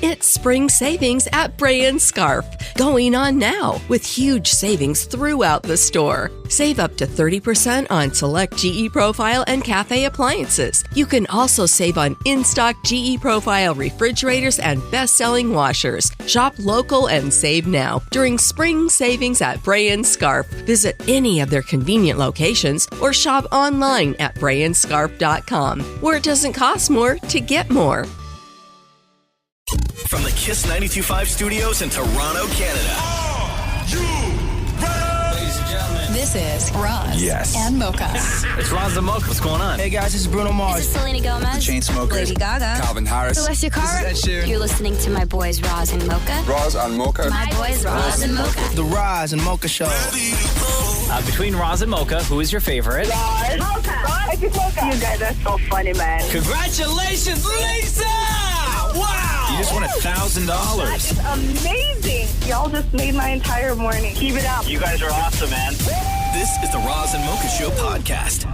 It's spring savings at Bray & Scarf. Going on now with huge savings throughout the store. Save up to 30% on select GE Profile and cafe appliances. You can also save on in-stock GE Profile refrigerators and best-selling washers. Shop local and save now during spring savings at Bray & Scarf. Visit any of their convenient locations or shop online at brayandscarf.com, where it doesn't cost more to get more. From the Kiss 92.5 studios in Toronto, Canada. Ladies and gentlemen, this is Roz and Mocha. it's Roz and Mocha. What's going on? Hey guys, this is Bruno Mars. This is Selena Gomez. The Chainsmokers. Lady Gaga. Calvin Harris. Celestia Cara. This is Ed Sheeran. You're listening to my boys Roz and Mocha. Roz and Mocha. My boys Roz and Mocha. The Roz and Mocha Show. Between Roz and Mocha, who is your favorite? Roz. Mocha. I think Mocha. You guys are so funny, man. Congratulations, Lisa! Wow! You just won $1,000. That is amazing. Y'all just made my entire morning. Keep it up. You guys are awesome, man. This is the Roz and Mocha Show podcast.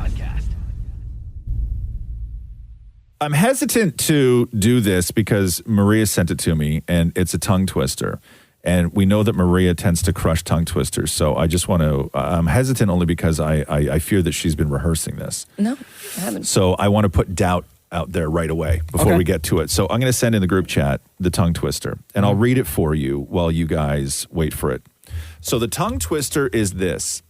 I'm hesitant to do this because Maria sent it to me, and it's a tongue twister. And we know that Maria tends to crush tongue twisters. So I just want to, I'm hesitant only because I fear that she's been rehearsing this. No, I haven't. So I want to put doubt out there right away before we get to it. So I'm going to send in the group chat the tongue twister, and I'll read it for you while you guys wait for it. So the tongue twister is this.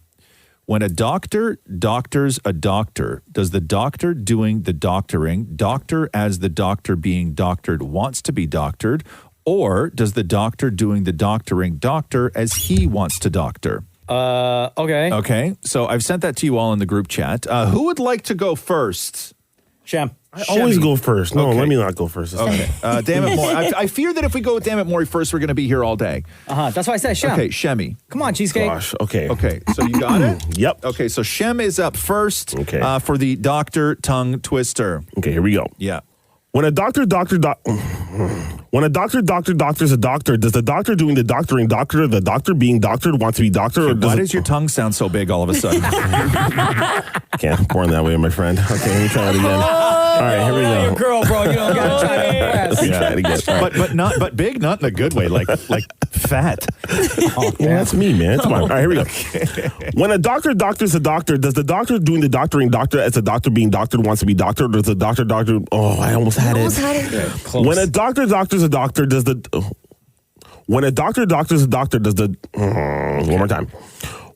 When a doctor doctors a doctor, does the doctor doing the doctoring, doctor as the doctor being doctored wants to be doctored, or does the doctor doing the doctoring doctor as he wants to doctor? Okay. Okay, so I've sent that to you all in the group chat. Who would like to go first? Shem. I always go first. No, Okay. let me not go first. Okay. Damn it, Maury. I fear that if we go with Damn it, Maury first, we're going to be here all day. That's why I said Shem. Okay, Shemmy. Come on, cheesecake. Gosh, okay. Okay, so you got it? Yep. Okay, so Shem is up first for the doctor tongue twister. Okay, here we go. Yeah. When a doctor doctors a doctor, does the doctor doing the doctoring doctor, the doctor being doctored wants to be doctored? Or Why does your tongue sound so big all of a sudden? Can't born that way, my friend. Okay, let me try it again. All right, here we go. Your girl, bro. You don't gotta try to impress. Let me try it again. but big, not in a good way, like fat. Well, that's me, man. Come on. All right, here we go. When a doctor doctors a doctor, does the doctor doing the doctoring doctor as the doctor being doctored wants to be doctored, or does the doctor doctor? Oh, I almost had it. Close. When a doctor doctors a doctor, does the when a doctor doctors a doctor, does the one more time.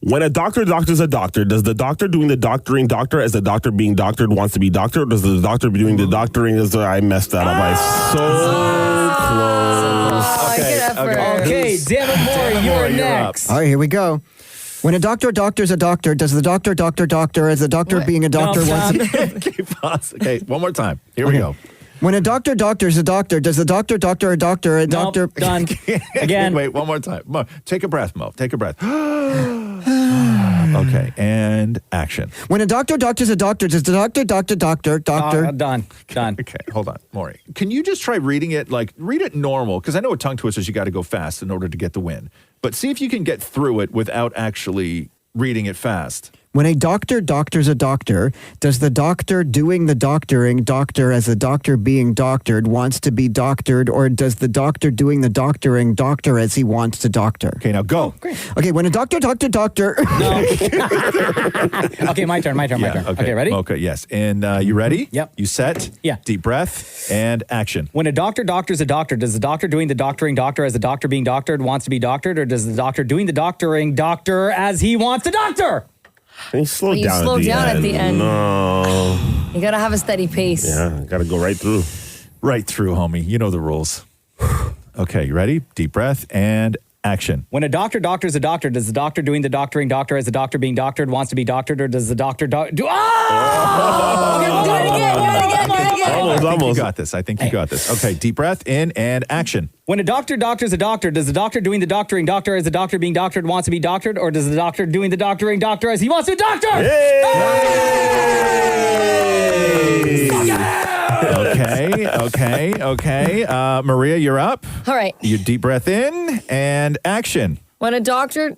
When a doctor doctors a doctor, does the doctor doing the doctoring doctor as the doctor being doctored wants to be doctored, or does the doctor doing the doctoring as I messed that up? I so close. Okay, damn it, Maury, you're next. All right, here we go. When a doctor doctors a doctor, does the doctor doctor as the doctor being a doctor wants to... Okay, one more time. Here we go. When a doctor doctors a doctor, does the doctor doctor a doctor a doctor... Done. Again. Wait, one more time. Take a breath, Mo. Take a breath. Okay, and action. When a doctor doctors a doctor, does the doctor doctor... Done. Okay, hold on, Maury. Can you just try reading it, read it normal? Because I know with tongue twisters, you got to go fast in order to get the win. But see if you can get through it without actually reading it fast. When a doctor doctors a doctor, does the doctor doing the doctoring doctor as the doctor being doctored wants to be doctored, or does the doctor doing the doctoring doctor as he wants to doctor? Okay, now go. Okay, when a doctor doctor... No. Okay, my turn. Yeah, Okay, ready? Okay, yes. And you ready? Yep. You set? Yeah. Deep breath and action. When a doctor doctors a doctor, does the doctor doing the doctoring doctor as the doctor being doctored wants to be doctored, or does the doctor doing the doctoring doctor as he wants to doctor? Can you slow down? Slow down at the end. No. You gotta have a steady pace. Yeah, gotta go right through. Right through, homie. You know the rules. Okay, you ready? Deep breath and action. When a doctor doctors a doctor, does the doctor doing the doctoring doctor as the doctor being doctored wants to be doctored, or does the doctor do... Do it again. Almost. You got this. I think you got this. Okay, deep breath in and action. When a doctor doctors a doctor, does the doctor doing the doctoring doctor as the doctor being doctored wants to be doctored, or does the doctor doing the doctoring doctor as he wants to be doctored? Okay. Maria, you're up. All right. You deep breath in and action. When a doctor,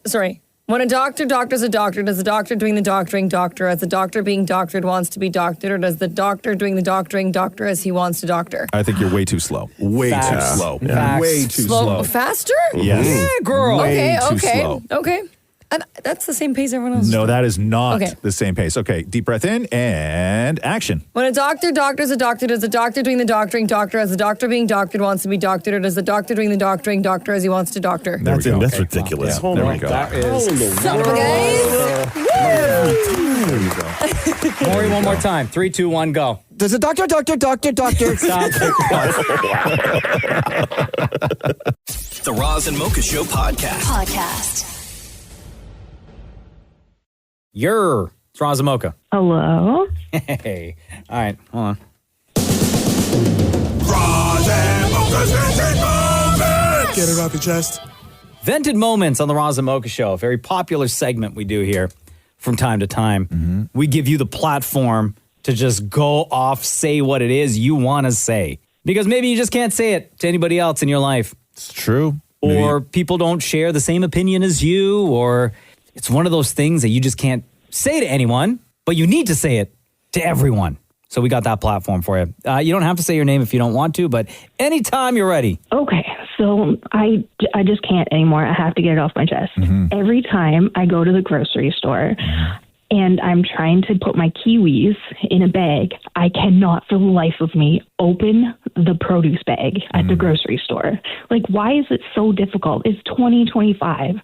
When a doctor doctors a doctor, does the doctor doing the doctoring doctor as the doctor being doctored wants to be doctored, or does the doctor doing the doctoring doctor as he wants to doctor? I think you're way too slow. Way too slow. Facts. Way too slow. Faster? Yes. Yeah, girl. Way too slow. Okay. That's the same pace everyone else. No, that is not Okay. the same pace. Okay, deep breath in and action. When a doctor doctors a doctor, does the doctor doing the doctoring doctor as the doctor being doctored wants to be doctored, or does the doctor doing the doctoring doctor as he wants to doctor? That's ridiculous. There we go. That is. Son of a guys. There you go. Maurie, one more time. 3, 2, 1, go. Does the doctor Stop. The Roz and Mocha Show podcast. It's Roz and Mocha. Hello. Hey. All right, hold on. Roz and Mocha's Vented Moments! Get it off your chest. Vented Moments on the Roz and Mocha Show, a very popular segment we do here from time to time. Mm-hmm. We give you the platform to just go off, say what it is you want to say. Because maybe you just can't say it to anybody else in your life. It's true. Or people don't share the same opinion as you, or it's one of those things that you just can't say to anyone, but you need to say it to everyone. So we got that platform for you. You don't have to say your name if you don't want to, but anytime you're ready. Okay, so I just can't anymore. I have to get it off my chest. Every time I go to the grocery store and I'm trying to put my kiwis in a bag, I cannot for the life of me open the produce bag at the grocery store. Like, why is it so difficult? It's 2025.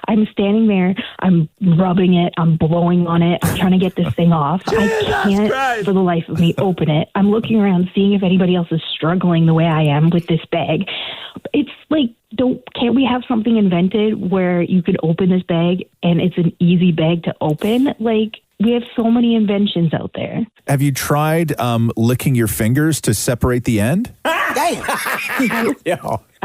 I'm standing there, I'm rubbing it, I'm blowing on it, I'm trying to get this thing off. I can't for the life of me open it. I'm looking around seeing if anybody else is struggling the way I am with this bag. It's like, can't we have something invented where you could open this bag and it's an easy bag to open? Like, we have so many inventions out there. Have you tried licking your fingers to separate the end? I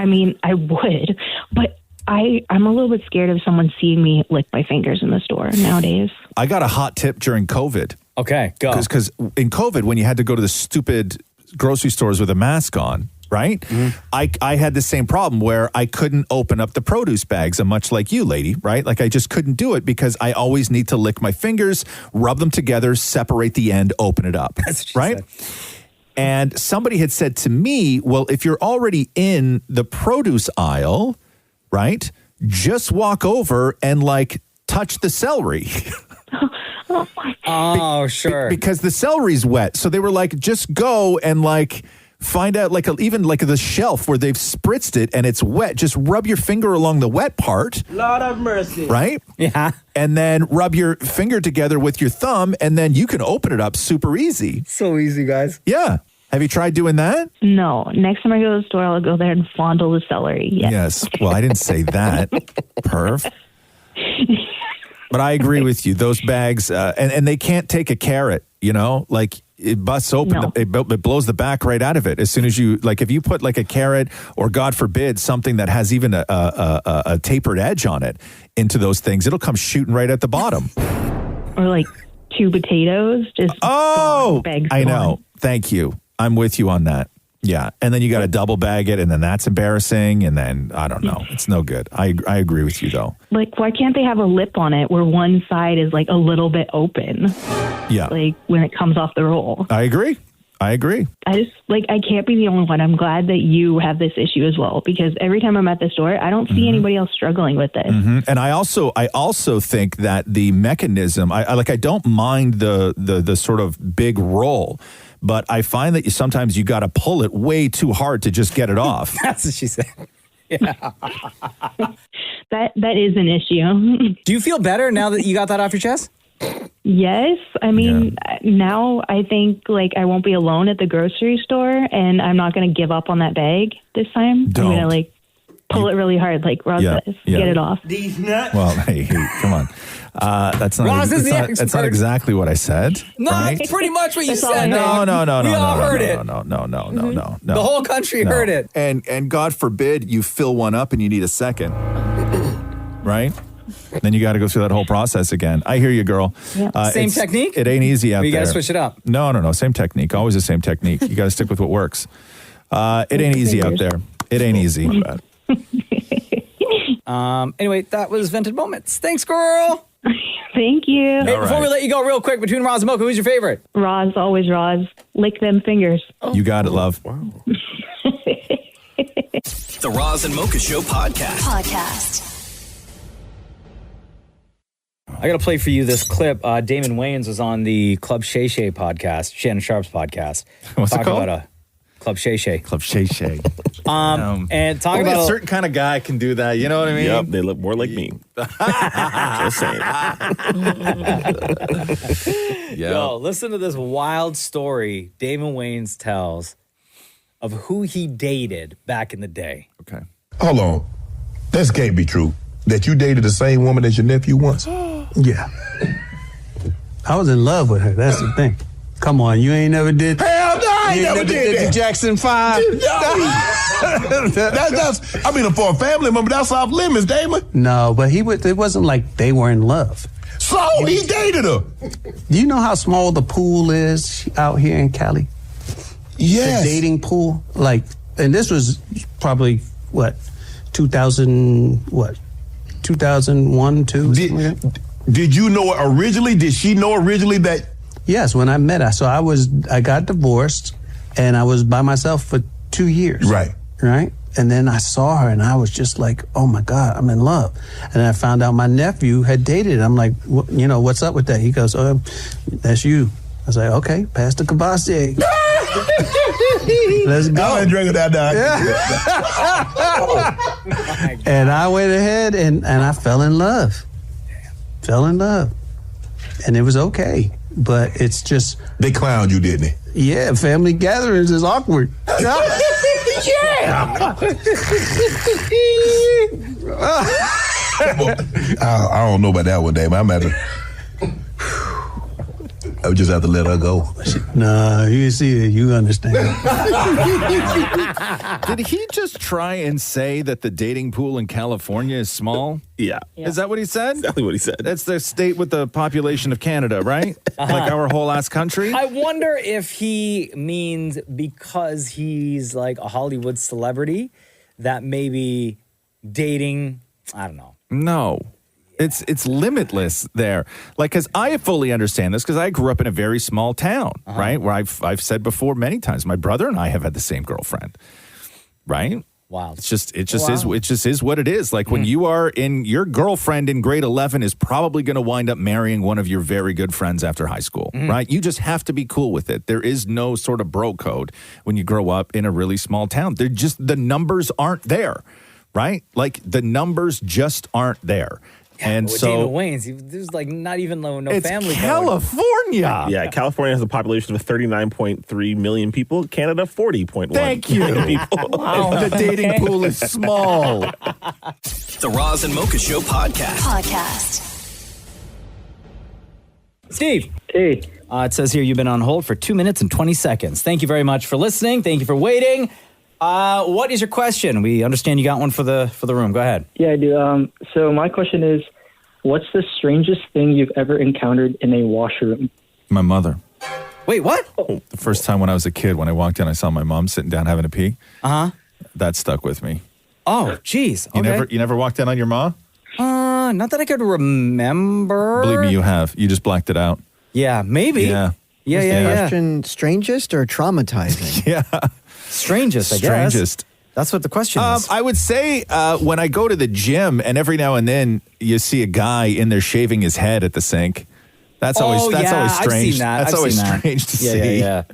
mean, I would, but I'm a little bit scared of someone seeing me lick my fingers in the store nowadays. I got a hot tip during COVID. Okay, go. Because in COVID, when you had to go to the stupid grocery stores with a mask on, right? I had the same problem where I couldn't open up the produce bags. I'm much like you, lady, right? Like I just couldn't do it because I always need to lick my fingers, rub them together, separate the end, open it up, right? And somebody had said to me, well, if you're already in the produce aisle, right, just walk over and like touch the celery. Oh, sure. Because the celery's wet. So they were like, just go and like find out even the shelf where they've spritzed it and it's wet. Just rub your finger along the wet part. Lord have mercy. Right? Yeah. And then rub your finger together with your thumb and then you can open it up super easy. So easy, guys. Yeah. Have you tried doing that? No. Next time I go to the store, I'll go there and fondle the celery. Yes. Well, I didn't say that. Perf. But I agree with you. Those bags, and they can't take a carrot, like it busts open, No. it blows the back right out of it. As soon as you, like if you put like a carrot or God forbid, something that has even a tapered edge on it into those things, it'll come shooting right at the bottom. Or like 2 potatoes. Just bags I gone. know. Thank you. I'm with you on that. Yeah. And then you got to double bag it and then that's embarrassing. And then I don't know. It's no good. I agree with you though. Like, why can't they have a lip on it where one side is like a little bit open? Yeah. Like when it comes off the roll. I agree. I can't be the only one. I'm glad that you have this issue as well, because every time I'm at the store, I don't see anybody else struggling with this. And I also think that the mechanism, I don't mind the sort of big roll, but I find that sometimes you got to pull it way too hard to just get it off. That's what she said. Yeah. That is an issue. Do you feel better now that you got that off your chest? Yes. I mean, now I think like I won't be alone at the grocery store and I'm not going to give up on that bag this time. Don't. I'm going to like pull it really hard, like Roz says, get it off. These nuts. Well, hey, come on. That's not exactly what I said. No, right? that's pretty much what you That's all said. I No. We all heard it. No. The whole country heard it. And God forbid you fill one up and you need a second. Right? Then you got to go through that whole process again. I hear you, girl. Yeah. Same technique? It ain't easy out there. You got to switch it up. No. Same technique. Always the same technique. You got to stick with what works. It ain't easy out there. It ain't easy. Anyway, that was Vented Moments. Thanks, girl. Thank you. Hey, before we let you go, real quick, between Roz and Mocha, who's your favorite? Roz, always Roz. Lick them fingers. You got it, love. Wow. The Roz and Mocha Show podcast. I got to play for you this clip. Damon Wayans was on the Club Shay Shay podcast, Shannon Sharp's podcast. What's it called? About Club Shay Shay. Club Shay Shay. And talk only about a certain kind of guy can do that. You know what I mean? Yep, they look more like me. Just saying. Yo, listen to this wild story Damon Wayans tells of who he dated back in the day. Okay. Hold on. This can't be true. That you dated the same woman as your nephew once? Yeah. I was in love with her. That's the thing. Come on, you ain't never did. Hell no, I ain't never did that. The Jackson 5. That's, I mean, for a family member, that's off limits, Damon. No, but it wasn't like they were in love. So he dated her. Do you know how small the pool is out here in Cali? Yes. The dating pool, and this was probably 2001, 2. Did you know her originally? Did she know originally that? Yes, when I met her. So I got divorced, and I was by myself for 2 years. Right. And then I saw her, and I was just like, oh my God, I'm in love. And I found out my nephew had dated. I'm like, what's up with that? He goes, oh, that's you. I was like, okay, pass the Kvassier. Let's go. I'm drinking that down. Yeah. And I went ahead and I fell in love. And it was okay. But it's just... They clowned you, didn't they? Yeah, family gatherings is awkward. Yeah. I don't know about that one, Dave. I would just have to let her go. Nah, you see it. You understand. Did he just try and say that the dating pool in California is small? Yeah. Is that what he said? Exactly what he said. That's the state with the population of Canada, right? Like our whole ass country? I wonder if he means because he's like a Hollywood celebrity that maybe dating, I don't know. No. It's limitless there. Like, because I fully understand this because I grew up in a very small town, right? Where I've said before many times, my brother and I have had the same girlfriend, right? Wow. It just is what it is. Like when you are your girlfriend in grade 11 is probably going to wind up marrying one of your very good friends after high school, right? You just have to be cool with it. There is no sort of bro code when you grow up in a really small town. The numbers aren't there, right? Like the numbers just aren't there. And with so Damon Wayans, there's like not even no it's family. California. Yeah, California has a population of 39.3 million people. Canada, 40.1 Thank you. million people. Wow. The dating pool is small. The Roz and Mocha Show podcast. Steve. Hey. It says here you've been on hold for 2 minutes and 20 seconds. Thank you very much for listening. Thank you for waiting. What is your question? We understand you got one for the room. Go ahead. Yeah, I do. So my question is, what's the strangest thing you've ever encountered in a washroom? My mother. Wait, what? The first time when I was a kid, when I walked in, I saw my mom sitting down having a pee. That stuck with me. Oh, geez. Okay. You never walked in on your ma? Not that I could remember. Believe me, you have. You just blacked it out. Yeah, maybe. Yeah. Yeah. Question: strangest or traumatizing? Yeah. Strangest, I guess. Strangest. That's what the question is. I would say when I go to the gym and every now and then you see a guy in there shaving his head at the sink. That's always strange. I've seen that. That's always strange to see. Yeah.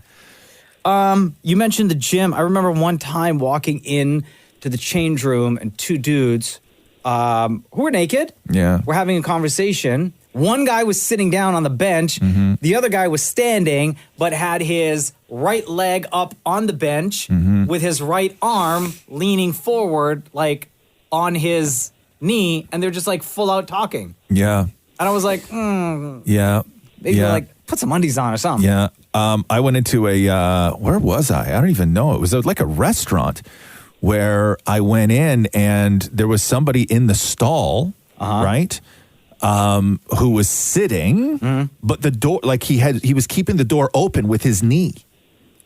You mentioned the gym. I remember one time walking in to the change room and two dudes who were naked. Yeah. Were having a conversation. One guy was sitting down on the bench. Mm-hmm. The other guy was standing, but had his right leg up on the bench with his right arm leaning forward, like on his knee, and they're just like full out talking. Yeah. And I was like, Yeah. maybe like put some undies on or something. Yeah. I went into where was I? I don't even know. It was like a restaurant where I went in and there was somebody in the stall, right? Who was sitting, but the door, like he was keeping the door open with his knee.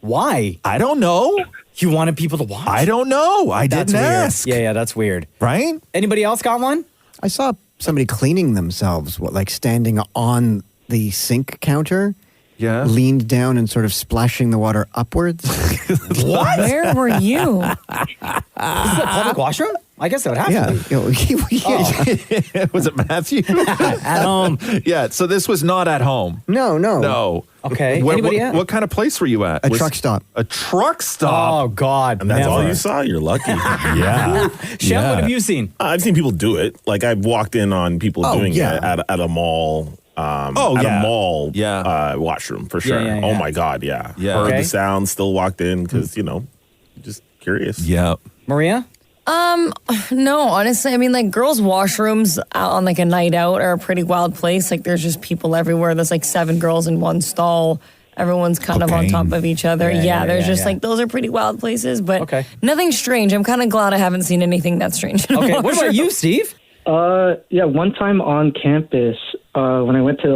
Why? I don't know. You wanted people to watch? I don't know. I That's didn't weird. ask. Yeah, that's weird. Right? Anybody else got one? I saw somebody cleaning themselves, like standing on the sink counter. Yeah. Leaned down and sort of splashing the water upwards. What? Where were you? This is a public washroom? I guess that would happen. Was it Matthew? At home. Yeah, so this was not at home. No. Okay. Anybody what kind of place were you at? A truck stop. A truck stop? Oh, God. And that's all never. you saw? You're lucky. Yeah. Shem, what have you seen? I've seen people do it. Like I've walked in on people doing yeah. it at a mall. At a mall washroom for sure. Yeah. Oh my God, yeah. Yeah. Heard Okay. the sound, still walked in because, just curious. Yeah. Maria? No, honestly, I mean, like, girls' washrooms out on, like, a night out are a pretty wild place. Like, there's just people everywhere. There's, like, 7 girls in one stall. Everyone's kind of on top of each other. Yeah, There's just, yeah. like, those are pretty wild places, but Okay. nothing strange. I'm kind of glad I haven't seen anything that strange. in a Okay, what about washroom. you, Steve? Yeah, one time on campus, when I went to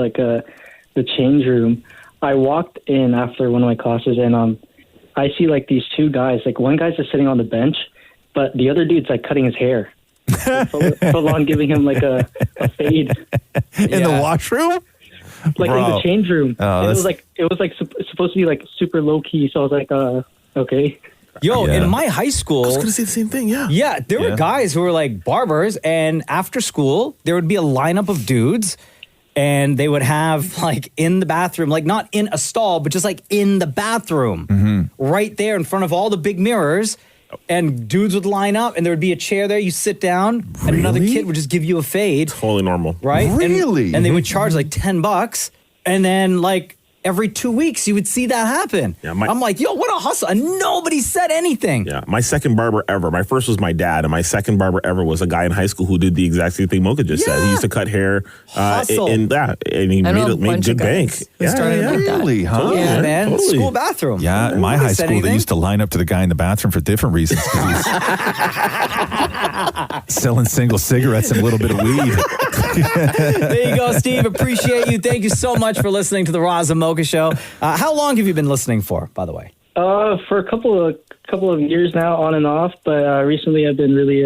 the change room, I walked in after one of my classes, and I see like these 2 guys. Like one guy's just sitting on the bench, but the other dude's like cutting his hair, full on giving him like a fade In the washroom? like in the change room. Oh, And it was like supposed to be like super low key. So I was like, okay. Yo, Yeah. in my high school, I was going to say the same thing, yeah. yeah, there were guys who were like barbers, and after school, there would be a lineup of dudes, and they would have like in the bathroom, like not in a stall, but just like in the bathroom, right there in front of all the big mirrors. And dudes would line up, and there would be a chair there. You sit down, and another Really? kid would just give you a fade, Totally normal. right? And- Really? And they would charge like $10, and then like every 2 weeks you would see that happen. Yeah, I'm like, yo, what a hustle! And nobody said anything. Yeah, my second barber ever. My first was my dad, and my second barber ever was a guy in high school who did the exact same thing Mocha just said. He used to cut hair, Hustle. and he I know a made bunch good of bank. guys who started like that. Really, huh? Yeah, man. totally. School bathroom. Yeah, in my Nobody high said school, they anything. used to line up to the guy in the bathroom for different reasons. 'Cause he's selling single cigarettes and a little bit of weed. There you go, Steve. Appreciate you. Thank you so much for listening to the Roz and Mocha Show. How long have you been listening for, by the way? For a couple of years now, on and off. But recently, I've been really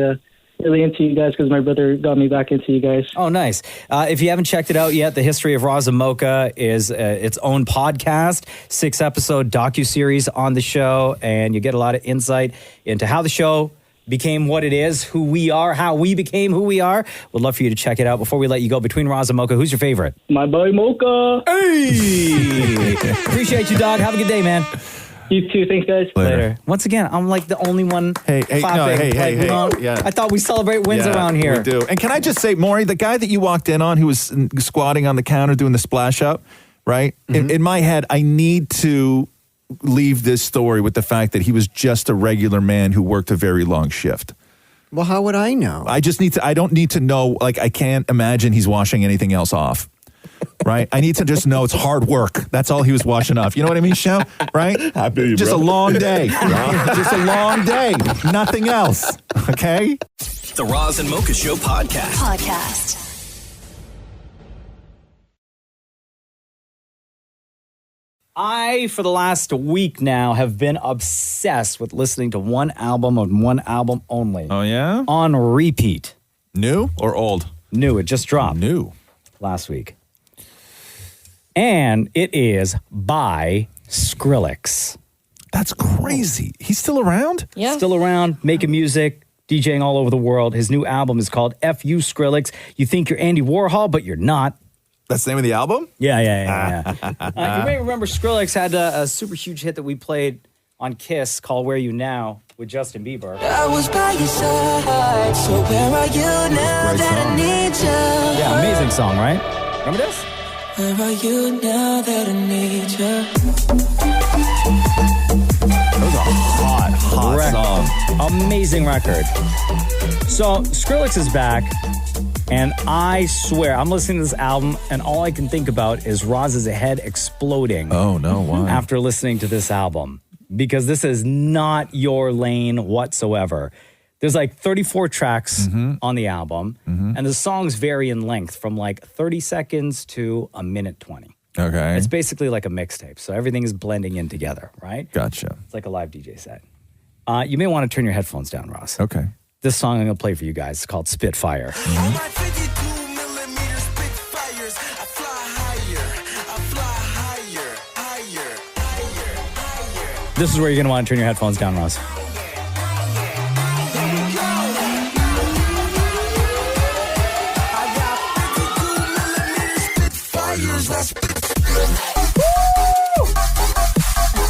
into you guys because my brother got me back into you guys. Oh, nice. If you haven't checked it out yet, The History of Roz and Mocha is its own podcast, 6-episode docuseries on the show, and you get a lot of insight into how the show became what it is, who we are, how we became who we are. We'd love for you to check it out. Before we let you go, between Roz and Mocha, who's your favorite? My boy Mocha. Hey! Appreciate you, dog. Have a good day, man. You too. Thanks, guys. Later. Once again, I'm like the only one clapping. Like, you know, yeah. I thought we celebrate wins Yeah, around here. We do. And can I just say, Maurie, the guy that you walked in on who was squatting on the counter doing the splash up, right? In my head, I need to leave this story with the fact that he was just a regular man who worked a very long shift. Well, how would I know? I don't need to know, like, I can't imagine he's washing anything else off. Right? I need to just know it's hard work. That's all he was washing off. You know what I mean, Shem? Right? Happy, just bro. a long day. Just a long day. Nothing else. Okay? The Roz and Mocha Show podcast. I, for the last week now, have been obsessed with listening to one album and one album only. Oh, yeah? On repeat. New or old? New. It just dropped. New. Last week. And it is by Skrillex. That's crazy. He's still around? Yeah. Still around, making music, DJing all over the world. His new album is called F.U. Skrillex. You think you're Andy Warhol, but you're not. That's the name of the album? Yeah. You may remember Skrillex had a super huge hit that we played on Kiss called Where You Now with Justin Bieber. I was by your side, so where are you now that I need you? Yeah, amazing song, right? Remember this? Where are you now that I need you? That was a hot song. Amazing record. So Skrillex is back, and I swear, I'm listening to this album, and all I can think about is Roz's head exploding. Oh, no, why? After listening to this album. Because this is not your lane whatsoever. There's like 34 tracks on the album, and the songs vary in length from like 30 seconds to a minute 20. Okay. It's basically like a mixtape. So everything is blending in together, right? Gotcha. It's like a live DJ set. You may want to turn your headphones down, Ross. Okay. This song I'm going to play for you guys is called Spitfire. This is where you're going to want to turn your headphones down, Ross.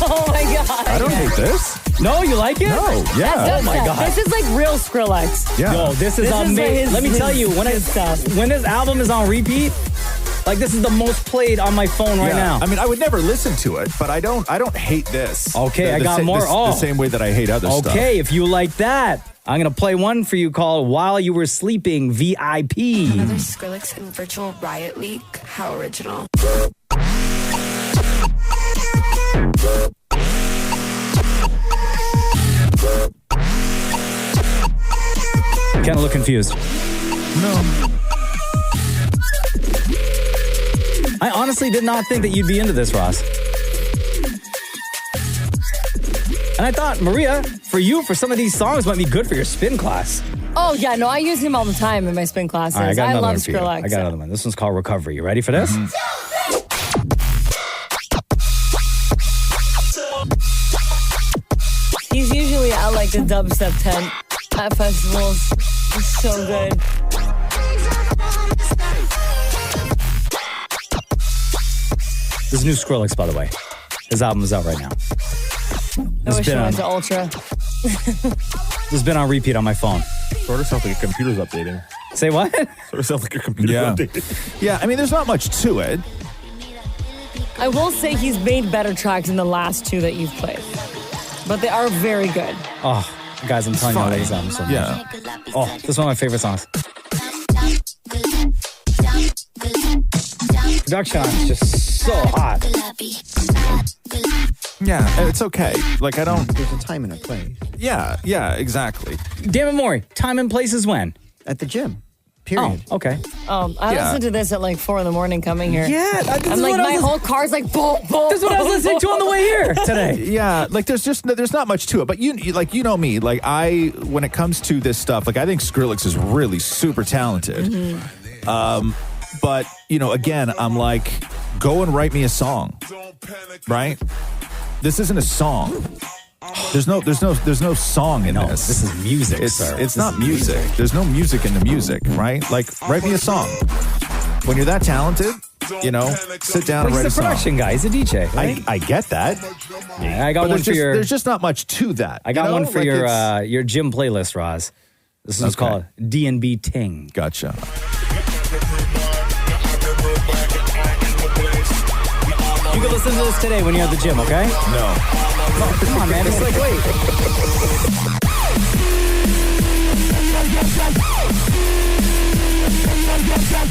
Oh my God. I don't hate this. No, you like it? No, yeah. Oh my God. This is like real Skrillex. Yeah. Yo, this is like amazing. Let me tell you, when this album is on repeat, like this is the most played on my phone right now. I mean, I would never listen to it, but I don't hate this. Okay, I got more. The same way that I hate other stuff. Okay, if you like that, I'm going to play one for you called While You Were Sleeping, VIP. Another Skrillex and Virtual Riot leak. How original. Kind of look confused. No. I honestly did not think that you'd be into this, Ross. And I thought, Maria, for some of these songs might be good for your spin class. Oh, yeah. No, I use him all the time in my spin classes. All right, I got another love one for you. Skrillex. I got another one. This one's called Recovery. You ready for this? He's usually at like the dubstep tent at festivals. It's so good. This is new Skrillex, by the way. His album is out right now. I wish I went to Ultra. This has been on repeat on my phone. Sort of sounds like your computer's updating. Say what? Sort of sounds like your computer's updating. Yeah, I mean, there's not much to it. I will say he's made better tracks than the last two that you've played. But they are very good. Oh, guys, I'm telling you, I love this album so much. Yeah. Oh, this is one of my favorite songs. Production is just so hot. Yeah, it's okay. Like, I don't... There's a time and a place. Yeah, exactly. Damn it, Maurie. Time and place is when? At the gym. Period. Oh, okay. I listened to this at like 4 a.m. coming here. Yeah, I'm like, my whole car's like, boom, boom. This is what I was listening to on the way here today. Yeah, like there's not much to it, but you know me, like when it comes to this stuff, like I think Skrillex is really super talented. Mm-hmm. But again, I'm like, go and write me a song, right? This isn't a song. There's no song in this. This is music, sir. It's not music. There's no music in the music, right? Like, write me a song. When you're that talented, sit down and write a song. He's a production guy. He's a DJ. Right? I get that. Yeah, I got one for your. There's just not much to that. I got one for your gym playlist, Roz. This is called D&B Ting. Gotcha. You can listen to this today when you're at the gym, okay? No. Come on, man. It's like, wait.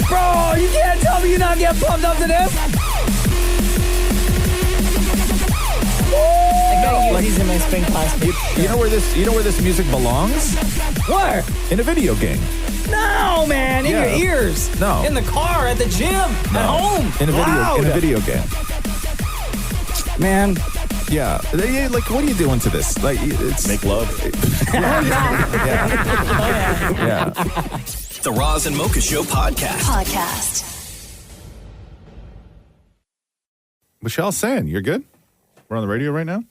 Bro, you can't tell me you're not getting pumped up to this. I gotta use these in my spin class. You know where this music belongs? Where? In a video game. No, man. In your ears. No. In the car, at the gym, at home. In a video game. Man. Yeah. Like, what are you doing to this? Like, it's make love. Yeah. The Roz and Mocha Show podcast. Michelle's saying, you're good? We're on the radio right now?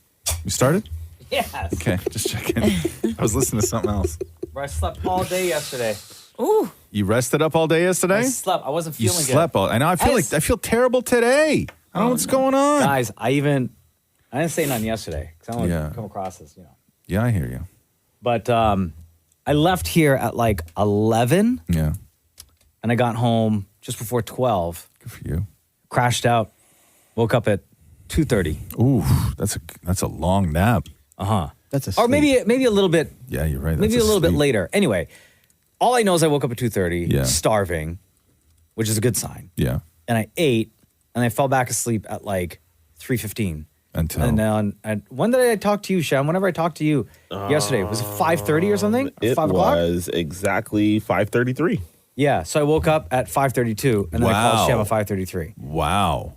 You started? Yes. Okay, just checking. I was listening to something else. Bro, I slept all day yesterday. Ooh. You rested up all day yesterday? I slept. I wasn't feeling good. You slept all. I know. I feel terrible today. I don't know what's going on. Guys, I didn't say nothing yesterday because I don't want to come across as, Yeah, I hear you. But I left here at like 11. Yeah. And I got home just before 12. Good for you. Crashed out. Woke up at 2:30. Ooh, that's a long nap. Uh-huh. That's a Or maybe a little bit. Yeah, you're right. Maybe a little bit later. Anyway, all I know is I woke up at 2:30, starving, which is a good sign. Yeah. And I ate, and I fell back asleep at like 3:15. And then when did I talk to you, Shem? Whenever I talked to you yesterday, was it 5:30 or something? It 5 o'clock? was exactly 5:33. Yeah, so I woke up at 5:32, and then I called Shem at 5:33. Wow.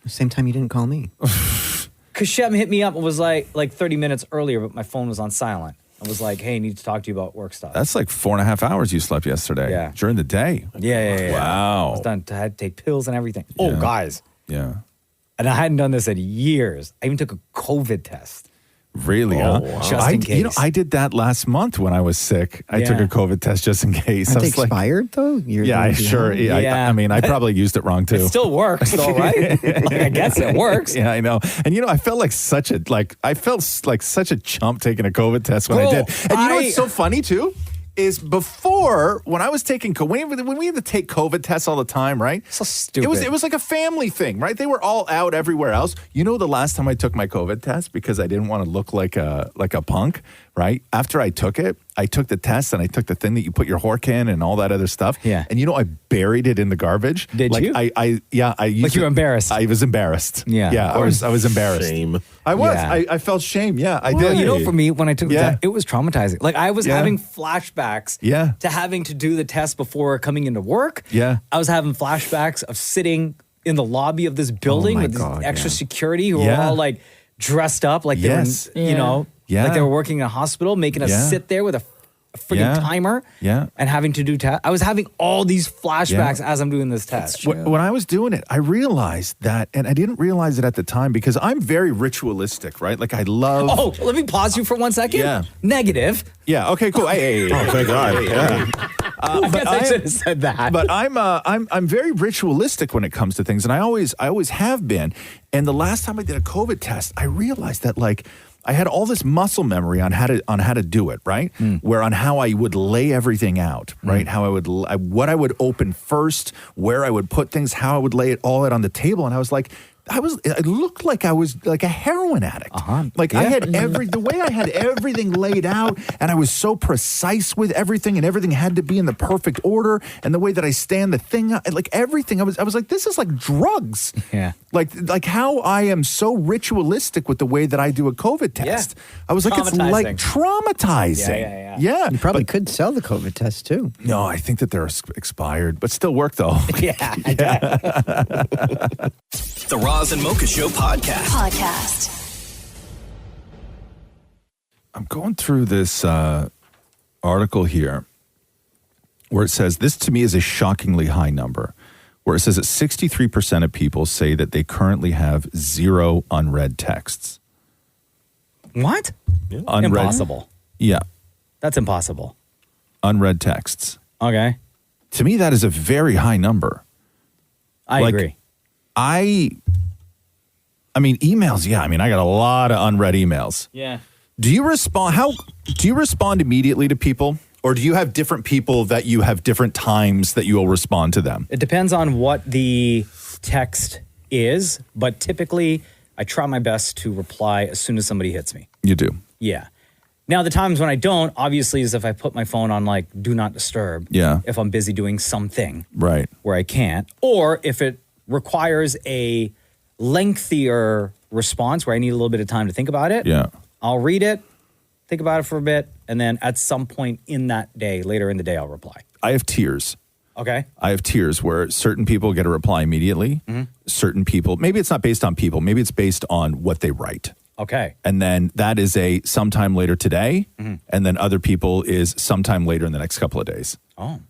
Same time you didn't call me. Because Shem hit me up and was like 30 minutes earlier, but my phone was on silent. I was like, hey, I need to talk to you about work stuff. That's like 4.5 hours you slept yesterday. Yeah. During the day. Yeah. Wow. I was done. I had to take pills and everything. Oh, guys. Yeah. And I hadn't done this in years. I even took a COVID test. Really? Oh, Huh? wow. Just in case. I did that last month when I was sick. I took a COVID test just in case. Aren't I they was like, expired though? I mean, I probably used it wrong too. It still works though, right? Like, I guess it works. Yeah, I know. And I felt like such a chump taking a COVID test when I did. And you know what's so funny too? Is before, when I was taking when we had to take COVID tests all the time, right? So stupid. It was like a family thing, right? They were all out everywhere else. You know, the last time I took my COVID test because I didn't want to look like a punk, right? After I took it, I took the test and I took the thing that you put your hork in and all that other stuff. Yeah. And I buried it in the garbage. Did you? I used Like you were embarrassed. I was embarrassed. Yeah. Yeah. I was embarrassed. Shame. I was. Yeah. I felt shame. Yeah. I Well, did. for me, when I took the test, it was traumatizing. Like I was having flashbacks to having to do the test before coming into work. Yeah. I was having flashbacks of sitting in the lobby of this building with this extra security who were all like dressed up like they were, like they were working in a hospital, making us sit there with a freaking timer and having to do tests. I was having all these flashbacks as I'm doing this test. When I was doing it, I realized that, and I didn't realize it at the time because I'm very ritualistic, right? Like I love. Oh, let me pause you for 1 second. Yeah. Negative. Yeah. Okay. Cool. Hey. Oh, thank God. Yeah. I guess I should have said that. But I'm very ritualistic when it comes to things, and I always have been. And the last time I did a COVID test, I realized that like I had all this muscle memory on how to do it, right? Where on how I would lay everything out, right? How I would what I would open first, where I would put things, how I would lay it all out on the table, and I was like. I looked like I was like a heroin addict. Like I had the way I had everything laid out, and I was so precise with everything, and everything had to be in the perfect order, and the way that I stand the thing, like everything. I was like, this is like drugs. Yeah. Like how I am so ritualistic with the way that I do a COVID test. I was like, it's like traumatizing. Yeah. You probably could sell the COVID test too. No, I think that they're expired, but still work though. The Roz and Mocha Show Podcast. I'm going through this article here where it says, this to me is a shockingly high number, where it says that 63% of people say that they currently have 0 unread texts. What? Unread. Impossible. Yeah. That's impossible. Unread texts. Okay. To me, that is a very high number. I agree. I mean, emails. Yeah. I mean, I got a lot of unread emails. Yeah. Do you respond immediately to people, or do you have different people that you have different times that you will respond to them? It depends on what the text is, but typically I try my best to reply as soon as somebody hits me. You do. Yeah. Now, the times when I don't, obviously, is if I put my phone on like do not disturb. Yeah. If I'm busy doing something. Right. Where I can't, or if it requires a lengthier response where I need a little bit of time to think about it. Yeah. I'll read it, think about it for a bit, and then at some point in that day, later in the day, I'll reply. I have tiers. Okay. I have tiers where certain people get a reply immediately. Certain people, maybe it's not based on people, maybe it's based on what they write. Okay. And then that is a sometime later today. And then other people is sometime later in the next couple of days. Oh.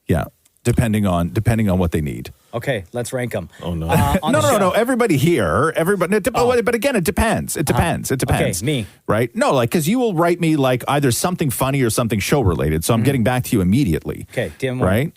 Yeah. Depending on what they need. Okay, let's rank them. Oh, no. No. Everybody here, but again, it depends. It depends. Okay, me. Right? No, like, because you will write me like either something funny or something show related. So I'm getting back to you immediately. Okay, DM right?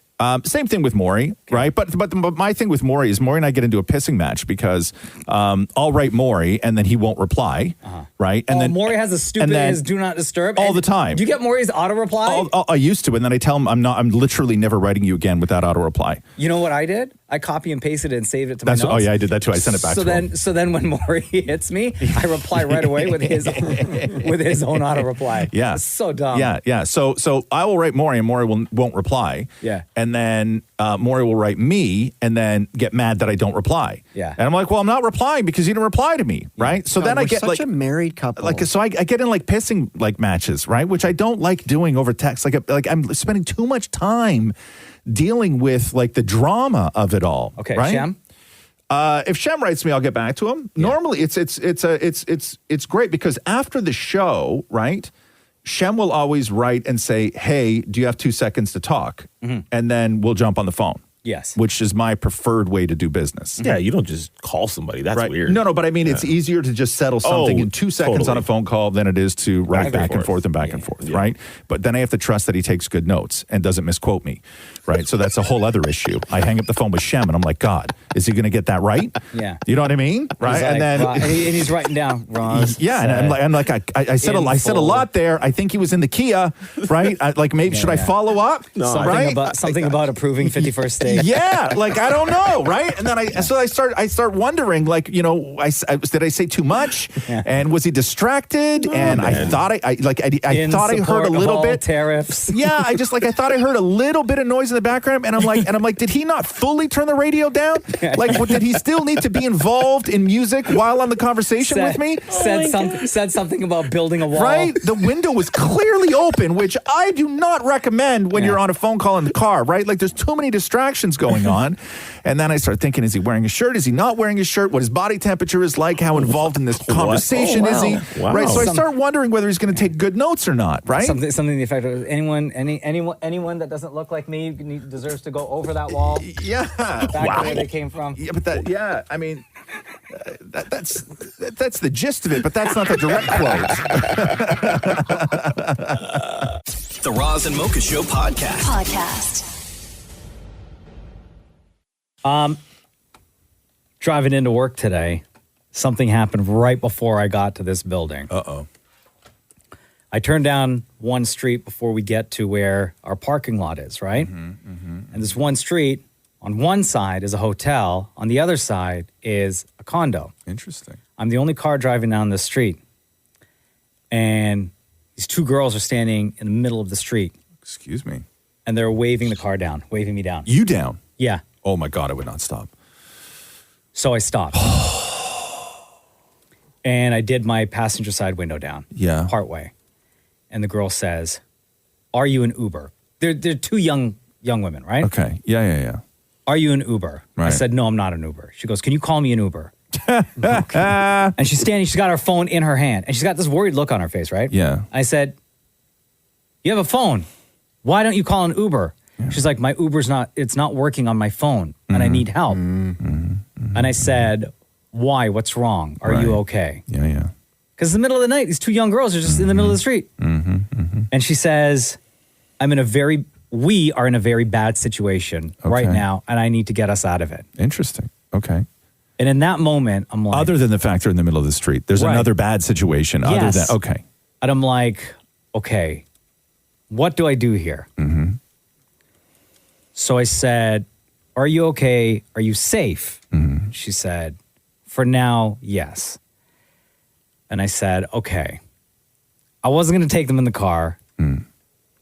Same thing with Maurie, right? But my thing with Maurie is Maurie and I get into a pissing match because I'll write Maurie and then he won't reply, right? And then Maurie has a stupid his do not disturb all the time. Do you get Maurie's auto reply? I used to, and then I tell him I'm literally never writing you again with that auto reply. You know what I did? I copy and pasted it and saved it to my notes. Oh yeah, I did that too. I sent it back to him. So then when Maurie hits me, I reply right away with his own auto reply. Yeah. It's so dumb. Yeah. So I will write Maurie and Maurie won't reply. Yeah. And then Maurie will write me and then get mad that I don't reply. Yeah. And I'm like, well, I'm not replying because you didn't reply to me, right? So then I get such like a married couple. Like, so I get in like pissing like matches, right? Which I don't like doing over text. Like I'm spending too much time dealing with like the drama of it all. Okay, right? Shem? If Shem writes me, I'll get back to him. Normally, it's great because after the show, right? Shem will always write and say, "Hey, do you have 2 seconds to talk?" And then we'll jump on the phone. Yes. Which is my preferred way to do business. Yeah, you don't just call somebody. That's Right. weird. No, but I mean, it's easier to just settle something Oh, in 2 seconds totally. on a phone call than it is to write back and forth and back and forth, Yeah. right? But then I have to trust that he takes good notes and doesn't misquote me, right? So that's a whole other issue. I hang up the phone with Shem and I'm like, God, is he going to get that right? Yeah. You know what I mean? Right? He's And then... and he's writing down, Roz. Yeah, and I'm like, I said a lot there. I think he was in the Kia, right? Maybe should I follow up? Something about approving 51st State. Yeah, like I don't know, right? And then I start wondering, like, you know, did I say too much? And was he distracted? And I thought I thought I heard a little bit tariffs. Yeah, I thought I heard a little bit of noise in the background, and I'm like, did he not fully turn the radio down? Like, did he still need to be involved in music while on the conversation with me? Said something about building a wall. Right? The window was clearly open, which I do not recommend when you're on a phone call in the car, right? Like, there's too many distractions going on. And then I start thinking, is he wearing a shirt? Is he not wearing a shirt? What his body temperature is like? How involved in this conversation is he? Wow. Right? So I start wondering whether he's going to take good notes or not, right? Something to the effect of anyone that doesn't look like me deserves to go over that wall. Yeah. Back to where they came from. Yeah, but I mean, that's the gist of it, but that's not the direct quote. The Roz and Mocha Show podcast. Driving into work today, something happened right before I got to this building. Uh-oh. I turned down one street before we get to where our parking lot is, right? And this one street, on one side is a hotel, on the other side is a condo. Interesting. I'm the only car driving down this street. And these two girls are standing in the middle of the street. Excuse me. And they're waving waving me down. You down? Yeah. Oh my God, I would not stop. So I stopped. And I did my passenger side window down. Yeah. Partway. And the girl says, "Are you an Uber?" They're two young women, right? Okay. Yeah. "Are you an Uber?" Right. I said, "No, I'm not an Uber." She goes, "Can you call me an Uber?" Okay. And she's standing, she's got her phone in her hand. And she's got this worried look on her face, right? Yeah. I said, "You have a phone. Why don't you call an Uber?" Yeah. She's like, "My Uber's it's not working on my phone and I need help." And I said, "Why? What's wrong? Are you okay?" Yeah. Because in the middle of the night, these two young girls are just in the middle of the street. And she says, we are in a very bad situation right now, and I need to get us out of it. Interesting. Okay. And in that moment, I'm like... Other than the fact they're in the middle of the street, there's another bad situation. Yes. Other than... Okay. And I'm like, okay, what do I do here? So I said, "Are you okay? Are you safe?" She said, "For now, yes." And I said, okay. I wasn't going to take them in the car.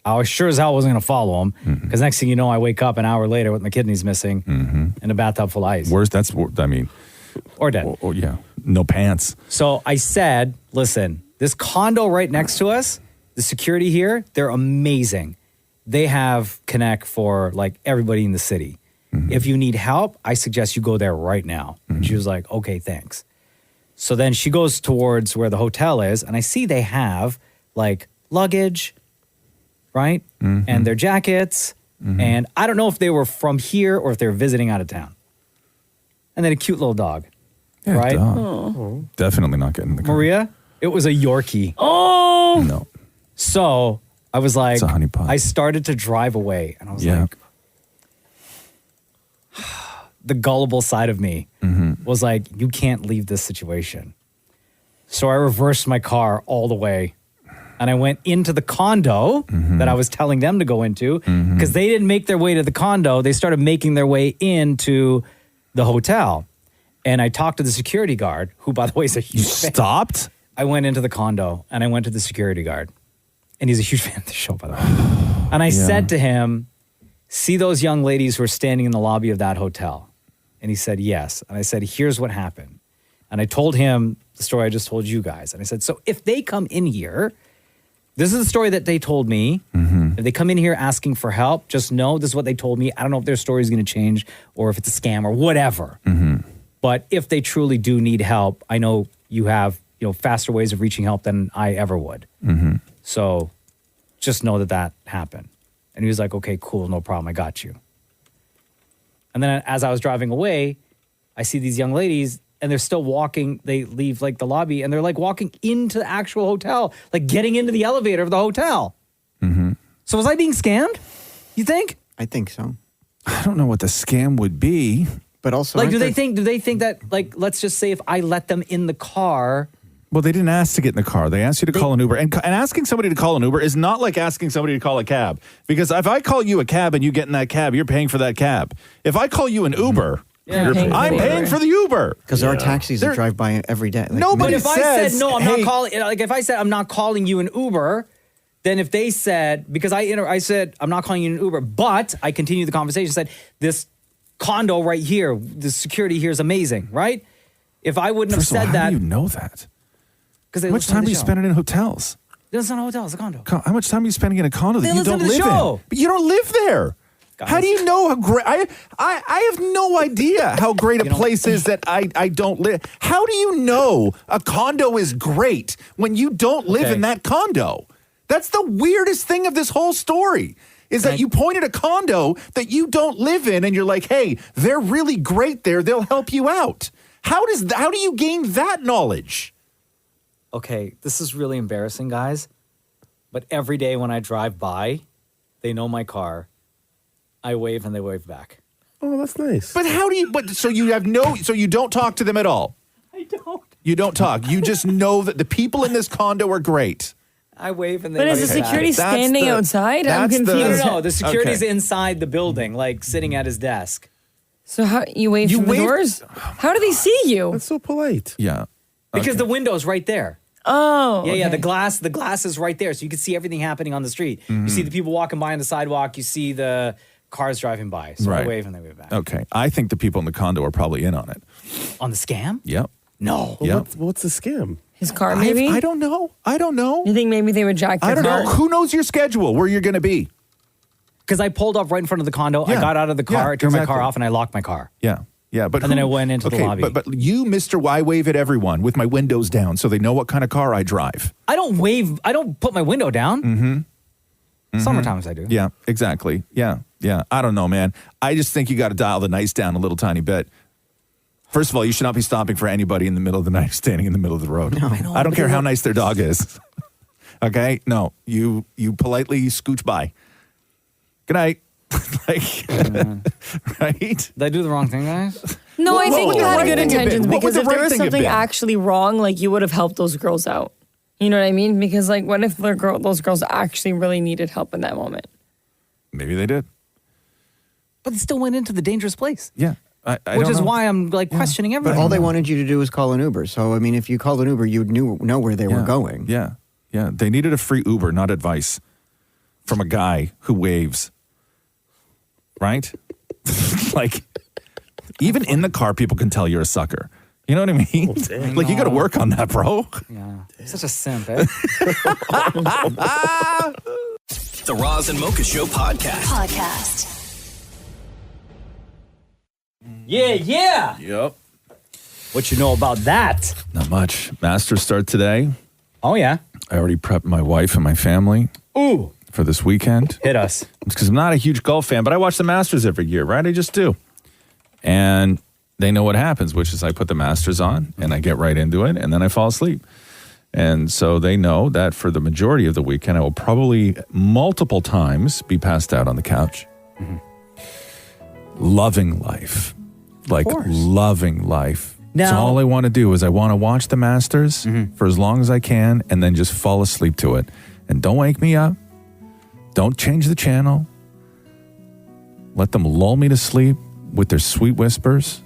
I was sure as hell wasn't going to follow them. Because next thing you know, I wake up an hour later with my kidneys missing and a bathtub full of ice. Or dead. Or yeah. No pants. So I said, listen, this condo right next to us, the security here, they're amazing. They have Connect for like everybody in the city. If you need help, I suggest you go there right now. And she was like, okay, thanks. So then she goes towards where the hotel is, and I see they have like luggage, right? And their jackets. And I don't know if they were from here or if they were visiting out of town. And then a cute little dog, right? Oh. Definitely not getting in the car. Maria, it was a Yorkie. Oh! No. So I was like, It's a honey pot. I started to drive away, and I was like, the gullible side of me was like, you can't leave this situation. So I reversed my car all the way, and I went into the condo that I was telling them to go into, because they didn't make their way to the condo. They started making their way into the hotel. And I talked to the security guard, who, by the way, is a huge fan. Stopped? I went into the condo, and I went to the security guard. And he's a huge fan of the show, by the way. And I said to him, "See those young ladies who are standing in the lobby of that hotel?" And he said, "Yes." And I said, "Here's what happened." And I told him the story I just told you guys. And I said, so if they come in here, This is the story that they told me. If they come in here asking for help, just know this is what they told me. I don't know if their story is going to change or if it's a scam or whatever. But if they truly do need help, I know you have faster ways of reaching help than I ever would. So just know that happened. And he was like, okay, cool, no problem, I got you. And then as I was driving away, I see these young ladies and they're still walking. They leave like the lobby and they're like walking into the actual hotel, like getting into the elevator of the hotel. So was I being scammed? You think? I think so. I don't know what the scam would be. But also, like, do they think that, like, let's just say if I let them in the car. Well, they didn't ask to get in the car. They asked you to call an Uber. And asking somebody to call an Uber is not like asking somebody to call a cab. Because if I call you a cab and you get in that cab, you're paying for that cab. If I call you an Uber, I'm paying for the Uber. Because there are taxis that drive by every day. Like, Nobody but if I said, no, I'm not calling, like if I said I'm not calling you an Uber, then if they said, because I said I'm not calling you an Uber, but I continued the conversation, said this condo right here, the security here is amazing, right? If I wouldn't have said that. How do you know that? How much time are you spending in hotels? It's not a hotel, it's a condo. How much time are you spending in a condo that you don't live in? But you don't live there. Guys. How do you know how great? I have no idea how great a place is that I don't live. How do you know a condo is great when you don't live in that condo? That's the weirdest thing of this whole story. Is that you pointed a condo that you don't live in and you're like, hey, they're really great there. They'll help you out. How do you gain that knowledge? Okay, this is really embarrassing, guys. But every day when I drive by, they know my car. I wave and they wave back. Oh, that's nice. But how do you, so you don't talk to them at all? I don't. You don't talk. You just know that the people in this condo are great. I wave and they But wave is the security back. standing outside? I'm confused. No, the security's inside the building, like sitting at his desk. So how you wave from the doors? How do they see you? That's so polite. Yeah. Because the window's right there. Oh. Yeah, the glass is right there. So you can see everything happening on the street. You see the people walking by on the sidewalk, you see the cars driving by. So I wave and they wave back. Okay. I think the people in the condo are probably in on it. On the scam? Yep. No. Yep. What's the scam? His car, maybe? I don't know. You think maybe they would jack their I don't car? know. Who knows your schedule, where you're going to be? Because I pulled up right in front of the condo. I got out of the car, I turned my car off, and I locked my car. Yeah. Yeah, but and then I went into the lobby. But you, Mr. I wave at everyone with my windows down so they know what kind of car I drive. I don't wave. I don't put my window down. Sometimes I do. Yeah, exactly. Yeah. I don't know, man. I just think you got to dial the nice down a little tiny bit. First of all, you should not be stopping for anybody in the middle of the night, standing in the middle of the road. No, I don't care how nice their dog is. Okay? No, you politely scooch by. Good night. Right? Did I do the wrong thing, guys? No, I think you had good intentions What would because the if there right was thing have something been? actually wrong, like you would have helped those girls out. You know what I mean? Because like, what if those girls actually really needed help in that moment? Maybe they did. But they still went into the dangerous place. Yeah. Which is why I'm like questioning But everything. all they wanted you to do was call an Uber. So, I mean, if you called an Uber, you'd know where they were going. Yeah. They needed a free Uber, not advice from a guy who waves. Right? Like, even in the car, people can tell you're a sucker. You know what I mean? Like, you got to work on that, bro. Yeah. Such a simp, eh? The Roz and Mocha Show podcast. Yeah. Yep. What you know about that? Not much. Masters start today. Oh, yeah. I already prepped my wife and my family. Ooh. For this weekend. Hit us. It's because I'm not a huge golf fan, but I watch the Masters every year, right? I just do. And they know what happens, which is I put the Masters on and I get right into it and then I fall asleep. And so they know that for the majority of the weekend, I will probably multiple times be passed out on the couch. Loving life. Like loving life. Now, so all I want to do is I want to watch the Masters for as long as I can and then just fall asleep to it. And don't wake me up. Don't change the channel. Let them lull me to sleep with their sweet whispers.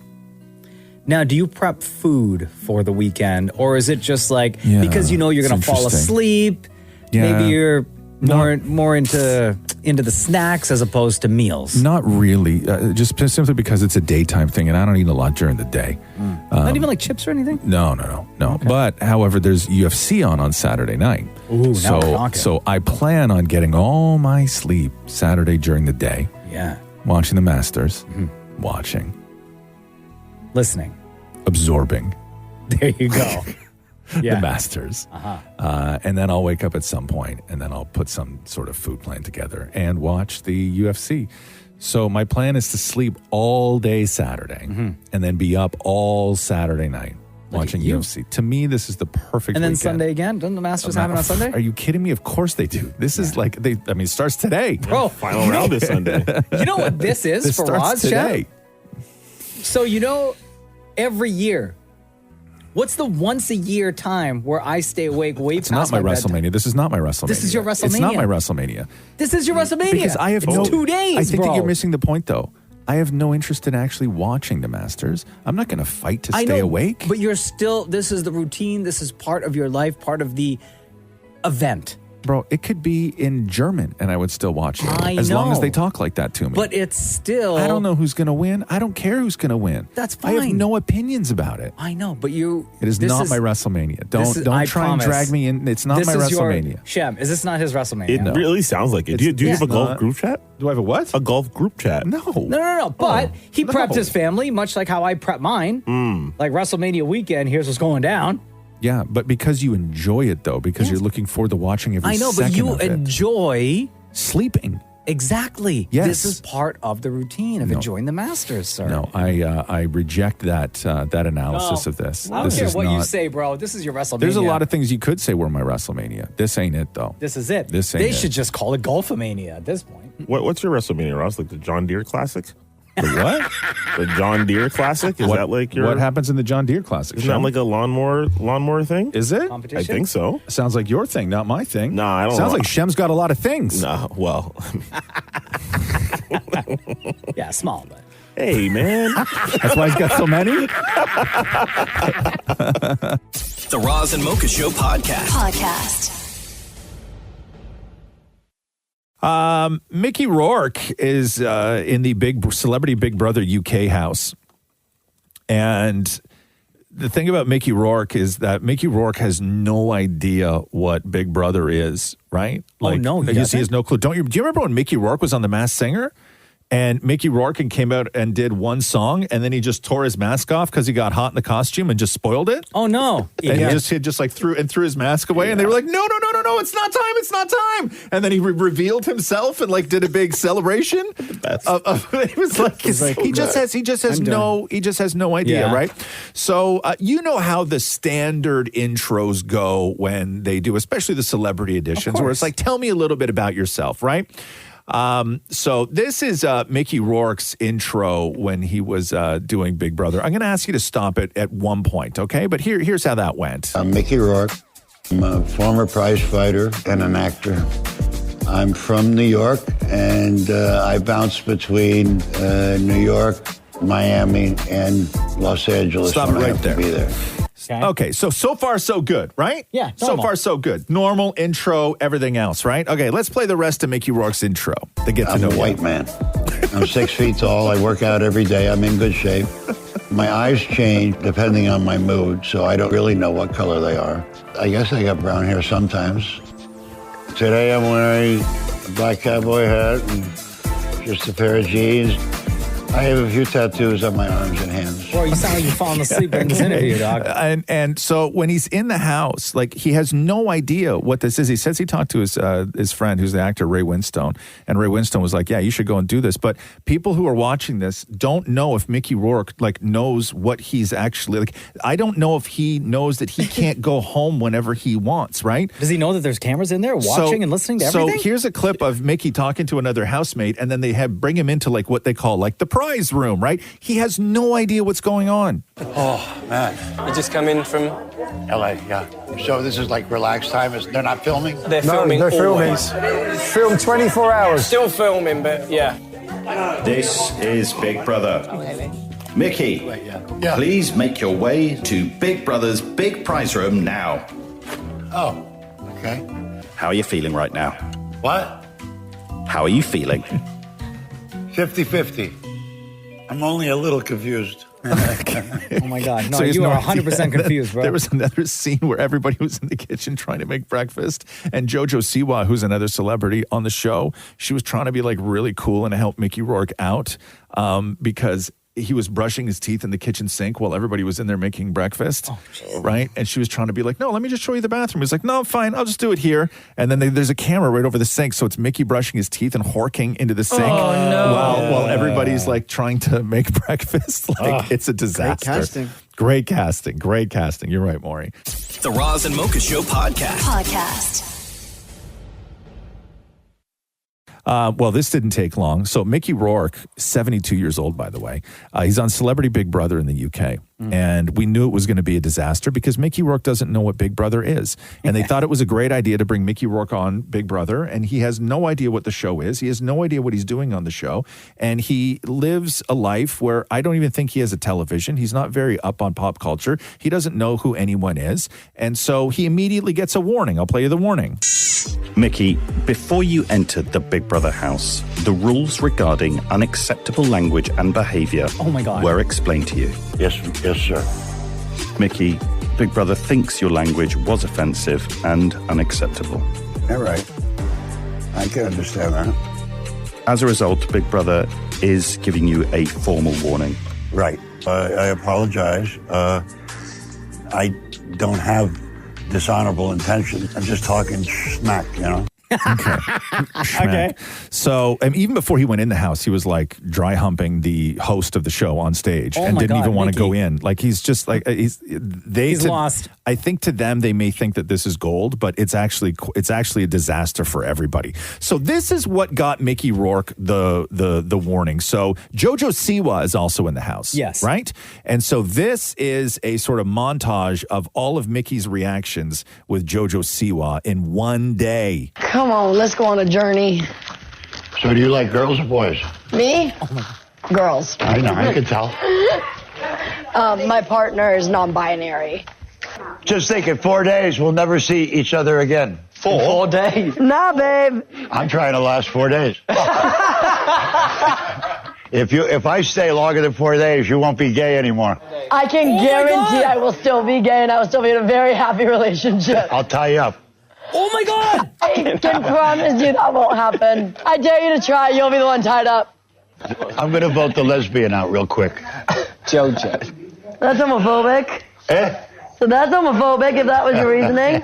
Now, do you prep food for the weekend? Or is it just like, because you know you're going to fall asleep, maybe you're More into the snacks as opposed to meals. Not really. Just simply because it's a daytime thing, and I don't eat a lot during the day. Not even like chips or anything? No. Okay. But, however, there's UFC on Saturday night. Ooh, now we're talking. So I plan on getting all my sleep Saturday during the day. Yeah. Watching the Masters. Watching. Listening. Absorbing. There you go. Yeah. The Masters. And then I'll wake up at some point, and then I'll put some sort of food plan together and watch the UFC. So my plan is to sleep all day Saturday and then be up all Saturday night watching UFC. To me, this is the perfect And then weekend. Sunday again? Doesn't the Masters have it on Sunday? Are you kidding me? Of course they do. This is like, it starts today. Bro. Final round this Sunday. You know what this is This for starts Roz, today. Chef? So, every year, what's the once a year time where I stay awake way It's past not my bedtime? WrestleMania. This is not my WrestleMania. This is your It's not WrestleMania. my WrestleMania. This is your WrestleMania. Because I have it's 2 days, I think bro. that you're missing the point, though. I have no interest in actually watching the Masters. I'm not going to fight to stay awake. But you're still, this is the routine. This is part of your life, part of the event. Bro, it could be in German and I would still watch it. As long as they talk like that to me. But it's still... I don't know who's going to win. I don't care who's going to win. That's I have fine. no opinions about it. I know, but you... It is not my WrestleMania. Don't try and drag me in. It's not my WrestleMania. Shem, is this not his WrestleMania? It really sounds like it. Do you have a golf group chat? Do I have a what? A golf group chat. No. No. But he prepped his family, much like how I prep mine. Like WrestleMania weekend, here's what's going down. Yeah, but because you enjoy it, though, because you're looking forward to watching every second of it. I know, but you enjoy... sleeping. Exactly. Yes. This is part of the routine of enjoying the Masters, sir. No, I reject that analysis of this. I don't This care is what you not- say, bro. This is your WrestleMania. There's a lot of things you could say were my WrestleMania. This ain't it, though. This is it. This ain't They it. should just call it Golfomania at this point. What's your WrestleMania, Ross? Like the John Deere Classic? The what? The John Deere Classic? Is that like your... What happens in the John Deere Classic? Isn't that Shem? like a lawnmower thing? Is it? I think so. Sounds like your thing, not my thing. No, I don't Sounds know. like Shem's got a lot of things. No, well... Yeah, small, but... Hey, man. That's why he's got so many? The Roz and Mocha Show podcast. Mickey Rourke is in the Celebrity Big Brother UK house. And the thing about Mickey Rourke is that Mickey Rourke has no idea what Big Brother is, right? Oh, no, he he doesn't? has no clue. Do you remember when Mickey Rourke was on The Masked Singer? And Mickey Rourke came out and did one song, and then he just tore his mask off because he got hot in the costume and just spoiled it. Oh, no. And he just like threw his mask away, and they were like, no, it's not time. And then he revealed himself and like did a big celebration. It was like he just has no idea, Yeah. right? So you know how the standard intros go when they do, especially the celebrity editions, where it's like, tell me a little bit about yourself, right? So this is Mickey Rourke's intro when he was doing Big Brother. I'm going to ask you to stop it at one point, okay? But here's how that went. I'm Mickey Rourke. I'm a former prize fighter and an actor. I'm from New York, and I bounce between New York, Miami, and Los Angeles. Stop when it I right have there. to be there. Okay, so far so good, right? Yeah, So normal. far so good. Normal intro, everything else, right? Okay, let's play the rest of Mickey Rourke's intro to get to I'm know a you. white man. I'm 6 feet tall. I work out every day. I'm in good shape. My eyes change depending on my mood, so I don't really know what color they are. I guess I got brown hair sometimes. Today I'm wearing a black cowboy hat and just a pair of jeans. I have a few tattoos on my arms and hands. Bro, you sound like you're falling asleep during this interview, dog. And so when he's in the house, like he has no idea what this is. He says he talked to his friend, who's the actor Ray Winstone, and Ray Winstone was like, "Yeah, you should go and do this." But people who are watching this don't know if Mickey Rourke like knows what he's actually like. I don't know if he knows that he can't go home whenever he wants. Right? Does he know that there's cameras in there watching and listening to everything? So here's a clip of Mickey talking to another housemate, and then they bring him into like what they call like the prize room, right? He has no idea what's going on. Oh, man. You just come in from... LA, yeah. So this is like relaxed time? They're not filming? They're filming always. Film 24 hours. Still filming, but yeah. This is Big Brother. Mickey, please make your way to Big Brother's big prize room now. Oh, okay. How are you feeling right now? What? How are you feeling? 50-50. I'm only a little confused. Oh my God. No, So he has you no are idea 100% confused, bro. There was another scene where everybody was in the kitchen trying to make breakfast, and JoJo Siwa, who's another celebrity on the show, she was trying to be like really cool and help Mickey Rourke out because he was brushing his teeth in the kitchen sink while everybody was in there making breakfast, right? And she was trying to be like, no, let me just show you the bathroom. He's like, no, fine, I'll just do it here. And then there's a camera right over the sink, so it's Mickey brushing his teeth and horking into the sink while everybody's like trying to make breakfast. Like it's a disaster. Great casting. You're right, Maury. The Roz and Mocha Show podcast. Well, this didn't take long. So Mickey Rourke, 72 years old, by the way. He's on Celebrity Big Brother in the UK. And we knew it was going to be a disaster because Mickey Rourke doesn't know what Big Brother is. And they thought it was a great idea to bring Mickey Rourke on Big Brother. And he has no idea what the show is. He has no idea what he's doing on the show. And he lives a life where I don't even think he has a television. He's not very up on pop culture. He doesn't know who anyone is. And so he immediately gets a warning. I'll play you the warning. Mickey, before you entered the Big Brother house, the rules regarding unacceptable language and behavior were explained to you. Yes, sir. Mickey, Big Brother thinks your language was offensive and unacceptable. All right. I can understand that. As a result, Big Brother is giving you a formal warning. Right. I apologize. I don't have dishonorable intentions. I'm just talking smack, you know? Okay. So even before he went in the house, he was like dry humping the host of the show on stage and didn't even want to go in. Like he's just like he's lost. I think to them they may think that this is gold, but it's actually a disaster for everybody. So this is what got Mickey Rourke the warning. So JoJo Siwa is also in the house. Yes. Right? And so this is a sort of montage of all of Mickey's reactions with JoJo Siwa in one day. Come on, let's go on a journey. So do you like girls or boys? Me? Girls. I know, I can tell. My partner is non-binary. Just think, in 4 days, we'll never see each other again. 4 days? Nah, babe. I'm trying to last 4 days. If I stay longer than 4 days, you won't be gay anymore. I can guarantee I will still be gay and I will still be in a very happy relationship. I'll tie you up. Oh my God! I can promise you that won't happen. I dare you to try. You'll be the one tied up. I'm going to vote the lesbian out real quick. JoJo. That's homophobic. Eh? So that's homophobic if that was your reasoning.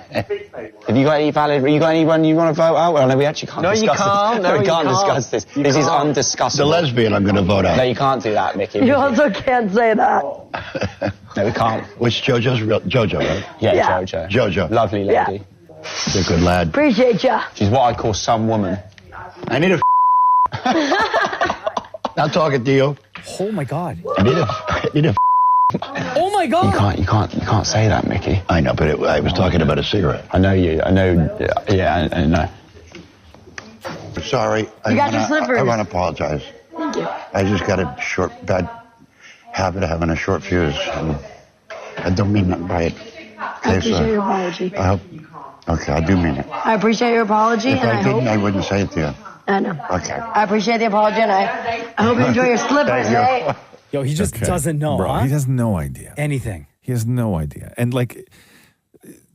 Have you got anyone you want to vote out? Well, no, we actually can't discuss this. No, we can't discuss this. This is undiscussable. The lesbian I'm going to vote out. No, you can't do that, Mickey. You also can't say that. No, we can't. Which JoJo's real? JoJo, right? Yeah, JoJo. JoJo. Lovely lady. Yeah. You're a good lad. Appreciate ya. She's what I call some woman. I need a Not talking to you. Oh my God. I need a Oh my God. You can't say that, Mickey. I know, but I was talking about a cigarette. I know. Yeah, I know. Sorry. You got your slippers. I want to apologize. Thank you. I just got a bad habit of having a short fuse. And I don't mean nothing by it. I appreciate your apology. I hope. Okay, I do mean it. I appreciate your apology, If and I I didn't, hope. I wouldn't say it to you. I know. Okay. I appreciate the apology, and I hope you enjoy your slippers, Thank you. hey? Yo, he just doesn't know, Bro, huh? he has no idea. Anything. He has no idea. And like,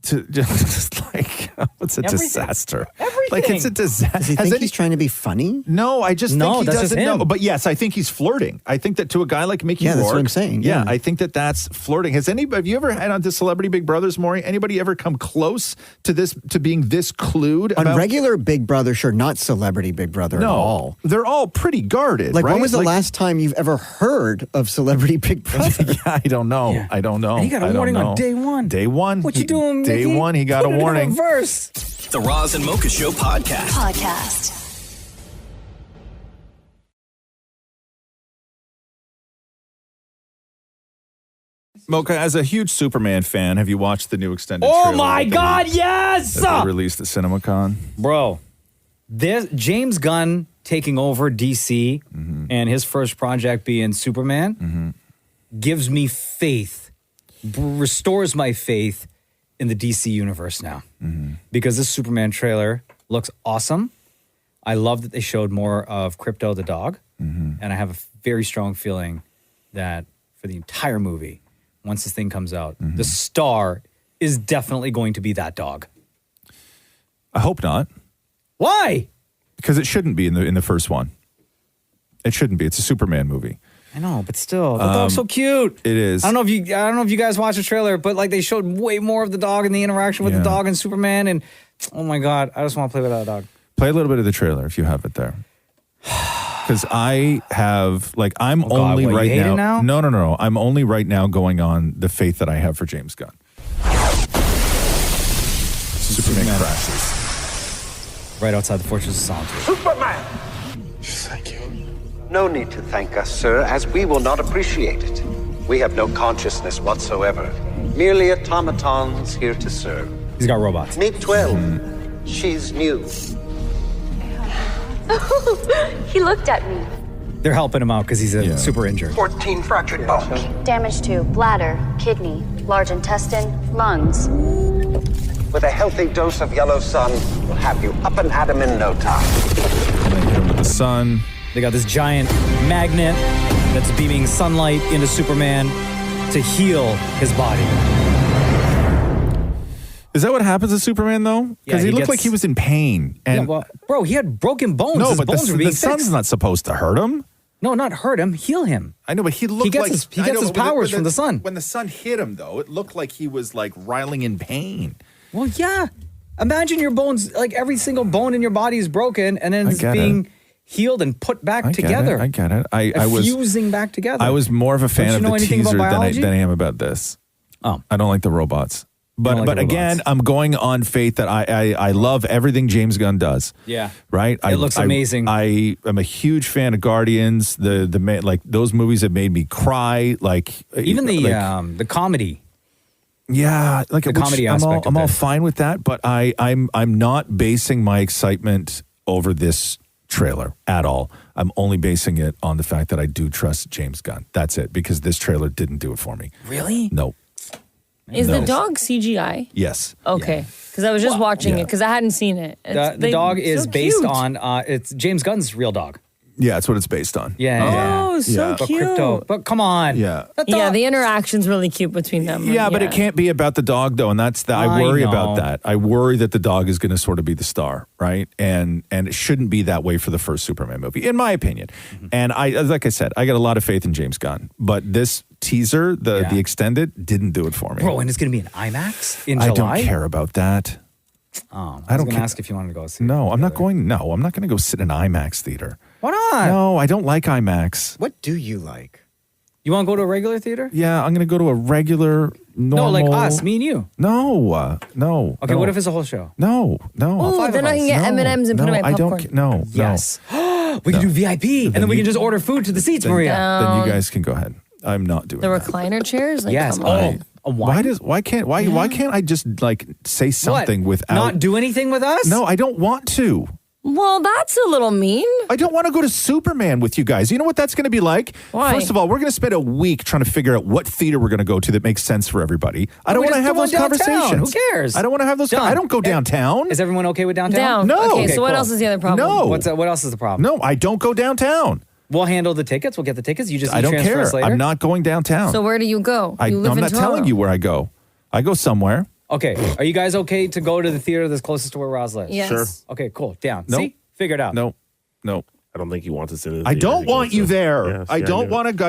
to just like, it's a disaster. Like, it's a disaster. Does he think he's trying to be funny? No, I just think he that's just doesn't know. him. But yes, I think he's flirting. I think that to a guy like Mickey Rourke. Yeah, that's what I'm saying. Yeah, Yeah. I think that's flirting. Have you ever had on to Celebrity Big Brothers, Maury? Anybody ever come close to this, to being this clued On about? regular Big Brother, sure, not Celebrity Big Brother at all. They're all pretty guarded, Like, right? when was the last time you've ever heard of Celebrity Big Brother? Yeah, I don't know. Yeah. I don't know. And he got a I don't warning on know. day one. Day one. What you doing, Day Mickey? one, he got Put a it in warning. reverse. The Roz and Mocha Show podcast. Mocha, as a huge Superman fan, have you watched the new extended Oh trailer my that they- God, yes! that they released at CinemaCon? Bro, this James Gunn taking over DC and his first project being Superman gives me faith, restores my faith in the DC universe now. Because this Superman trailer looks awesome. I love that they showed more of Crypto the dog. Mm-hmm. And I have a very strong feeling that for the entire movie, once this thing comes out, Mm-hmm. the star is definitely going to be that dog. I hope not. Why? Because it shouldn't be in the first one. It shouldn't be. It's a Superman movie. I know, but still, the dog's so cute. It is. I don't know if you guys watched the trailer, but like they showed way more of the dog and the interaction with the dog and Superman, and oh my god, I just want to play with that dog. Play a little bit of the trailer if you have it there. Because I have, like, I'm only what, you right hate it now. now? No. I'm only right now going on the faith that I have for James Gunn. Superman crashes right outside the Fortress of Solitude. Superman! Thank you. No need to thank us, sir, as we will not appreciate it. We have no consciousness whatsoever. Merely automatons here to serve. He's got robots. Meet 12. She's new. He looked at me. They're helping him out because he's super injured. 14 fractured bones. Damage to bladder, kidney, large intestine, lungs. With a healthy dose of yellow sun, we'll have you up and at 'em in no time. Hit him with the sun. They got this giant magnet that's beaming sunlight into Superman to heal his body. Is that what happens to Superman, though? Because he looked like he was in pain. And bro, he had broken bones. no, His but bones were being the sun's fixed. not supposed to hurt him. No, not hurt him, heal him. I know, but he looked like... He gets his powers from the sun. When the sun hit him, though, it looked like he was, like, riling in pain. Well, yeah. Imagine your bones, like every single bone in your body is broken and then it's being healed and put back together. I get it. I was fusing back together. I was more of a fan of the teaser than I am about this. Oh. I don't like the robots. But again, I'm going on faith that I love everything James Gunn does. Yeah. Right? It looks amazing. I am a huge fan of Guardians. Like those movies have made me cry. Like even the comedy. Yeah, like the comedy aspect. I'm all fine with that, but I'm not basing my excitement over this trailer at all. I'm only basing it on the fact that I do trust James Gunn. That's it, because this trailer didn't do it for me. Really? No. Is the dog CGI? Yes. Okay. Because I was just watching it because I hadn't seen it. The dog is so based cute. on it's James Gunn's real dog. Yeah, that's what it's based on. Oh, so But cute. But come on. Yeah. Yeah, the interaction's really cute between them. Yeah, but it can't be about the dog, though, and that's I worry about that. I worry that the dog is going to sort of be the star, right? And it shouldn't be that way for the first Superman movie, in my opinion. And like I said, I got a lot of faith in James Gunn, but this teaser, the extended, didn't do it for me. Bro, and it's going to be an IMAX in I July? don't care about that. Oh, I I was don't going to care. ask if you wanted to go see it. No, I'm not going to go sit in an IMAX theater. Why not? No, I don't like IMAX. What do you like? You want to go to a regular theater? Yeah, I'm going to go to a regular, normal... No, like us, me and you. No, no. Okay, no. what if it's a whole show? No. Oh, then I can get M&Ms and put in my I popcorn. don't. No. Yes. We can do VIP, and then we can just order food to the seats, Maria. Then you guys can go ahead. I'm not doing The that. recliner chairs? Like, Yes. come on. Why can't I just like say something without Not do anything with us? No, I don't want to. Well, that's a little mean. I don't want to go to Superman with you guys. You know what that's going to be like? Why? First of all, we're going to spend a week trying to figure out what theater we're going to go to that makes sense for everybody. I don't We want to just have go those downtown. conversations. Who cares? I don't want to have those. I don't go downtown. Is everyone okay with downtown? Down. No. Okay, so what else is the other problem? No. What else is the problem? No, I don't go downtown. We'll handle the tickets. We'll get the tickets. You just I don't transfer care. us later. I'm not going downtown. So where do you go? You live I'm in not Toronto. telling you where I go. I go somewhere. Okay. Are you guys okay to go to the theater that's closest to where Roz lives? Yes. Sure. Okay, cool. Down. Nope. See? Figure it out. No. I don't think he wants us in. I don't want you there. Yes, I don't want to.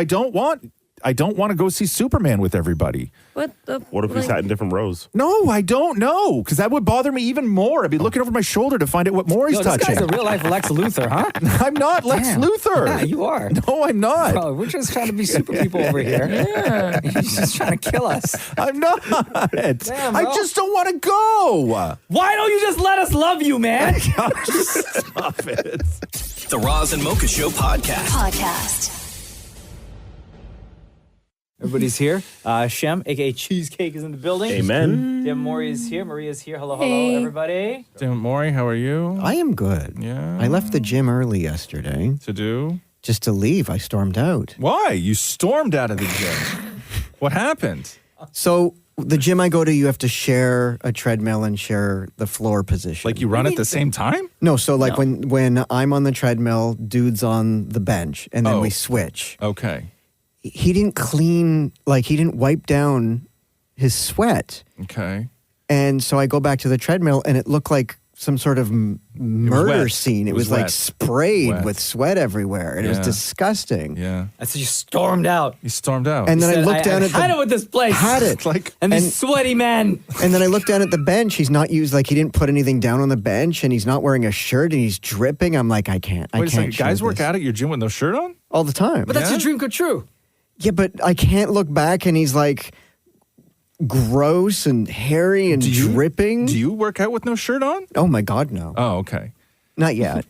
I don't want to go see Superman with everybody. What if we sat in different rows? No, I don't know, because that would bother me even more. I'd be looking over my shoulder to find out what Maurie's This touching. guy's a real life Lex Luthor, huh? I'm not Lex Damn. Luthor. Yeah, you are. No, I'm not. Bro, we're just trying to be super people over here. Yeah. He's just trying to kill us. I'm not. Damn, I bro. just don't want to go. Why don't you just let us love you, man? Stop it. The Roz and Mocha Show podcast. Everybody's here. Shem, aka Cheesecake, is in the building. Amen. Tim Maury is here. Maria's here. Hello, Hey. everybody. Tim Maury, how are you? I am good. Yeah. I left the gym early yesterday. To do? Just to leave. I stormed out. Why? You stormed out of the gym. What happened? So The gym I go to, you have to share a treadmill and share the floor position. Like you run at the same time? No, so like when I'm on the treadmill, dude's on the bench, and then we switch. Okay. He didn't clean, like he didn't wipe down his sweat. Okay. And so I go back to the treadmill, and it looked like some sort of murder scene. It was like wet. sprayed with sweat everywhere, and it was disgusting. Yeah. And so you stormed out. You stormed out. And then I said, looked down at the... had it with this place. Had it. And these sweaty men. And then I looked down at the bench. He's not used, like he didn't put anything down on the bench, and he's not wearing a shirt, and he's dripping. I'm like, I can't. Wait a second. share Guys work this. out at your gym with no shirt on? All the time. But that's your dream come true. Yeah, but I can't look back, and he's like gross and hairy and dripping. Do you work out with no shirt on? Oh my God, no. Oh, okay. Not yet.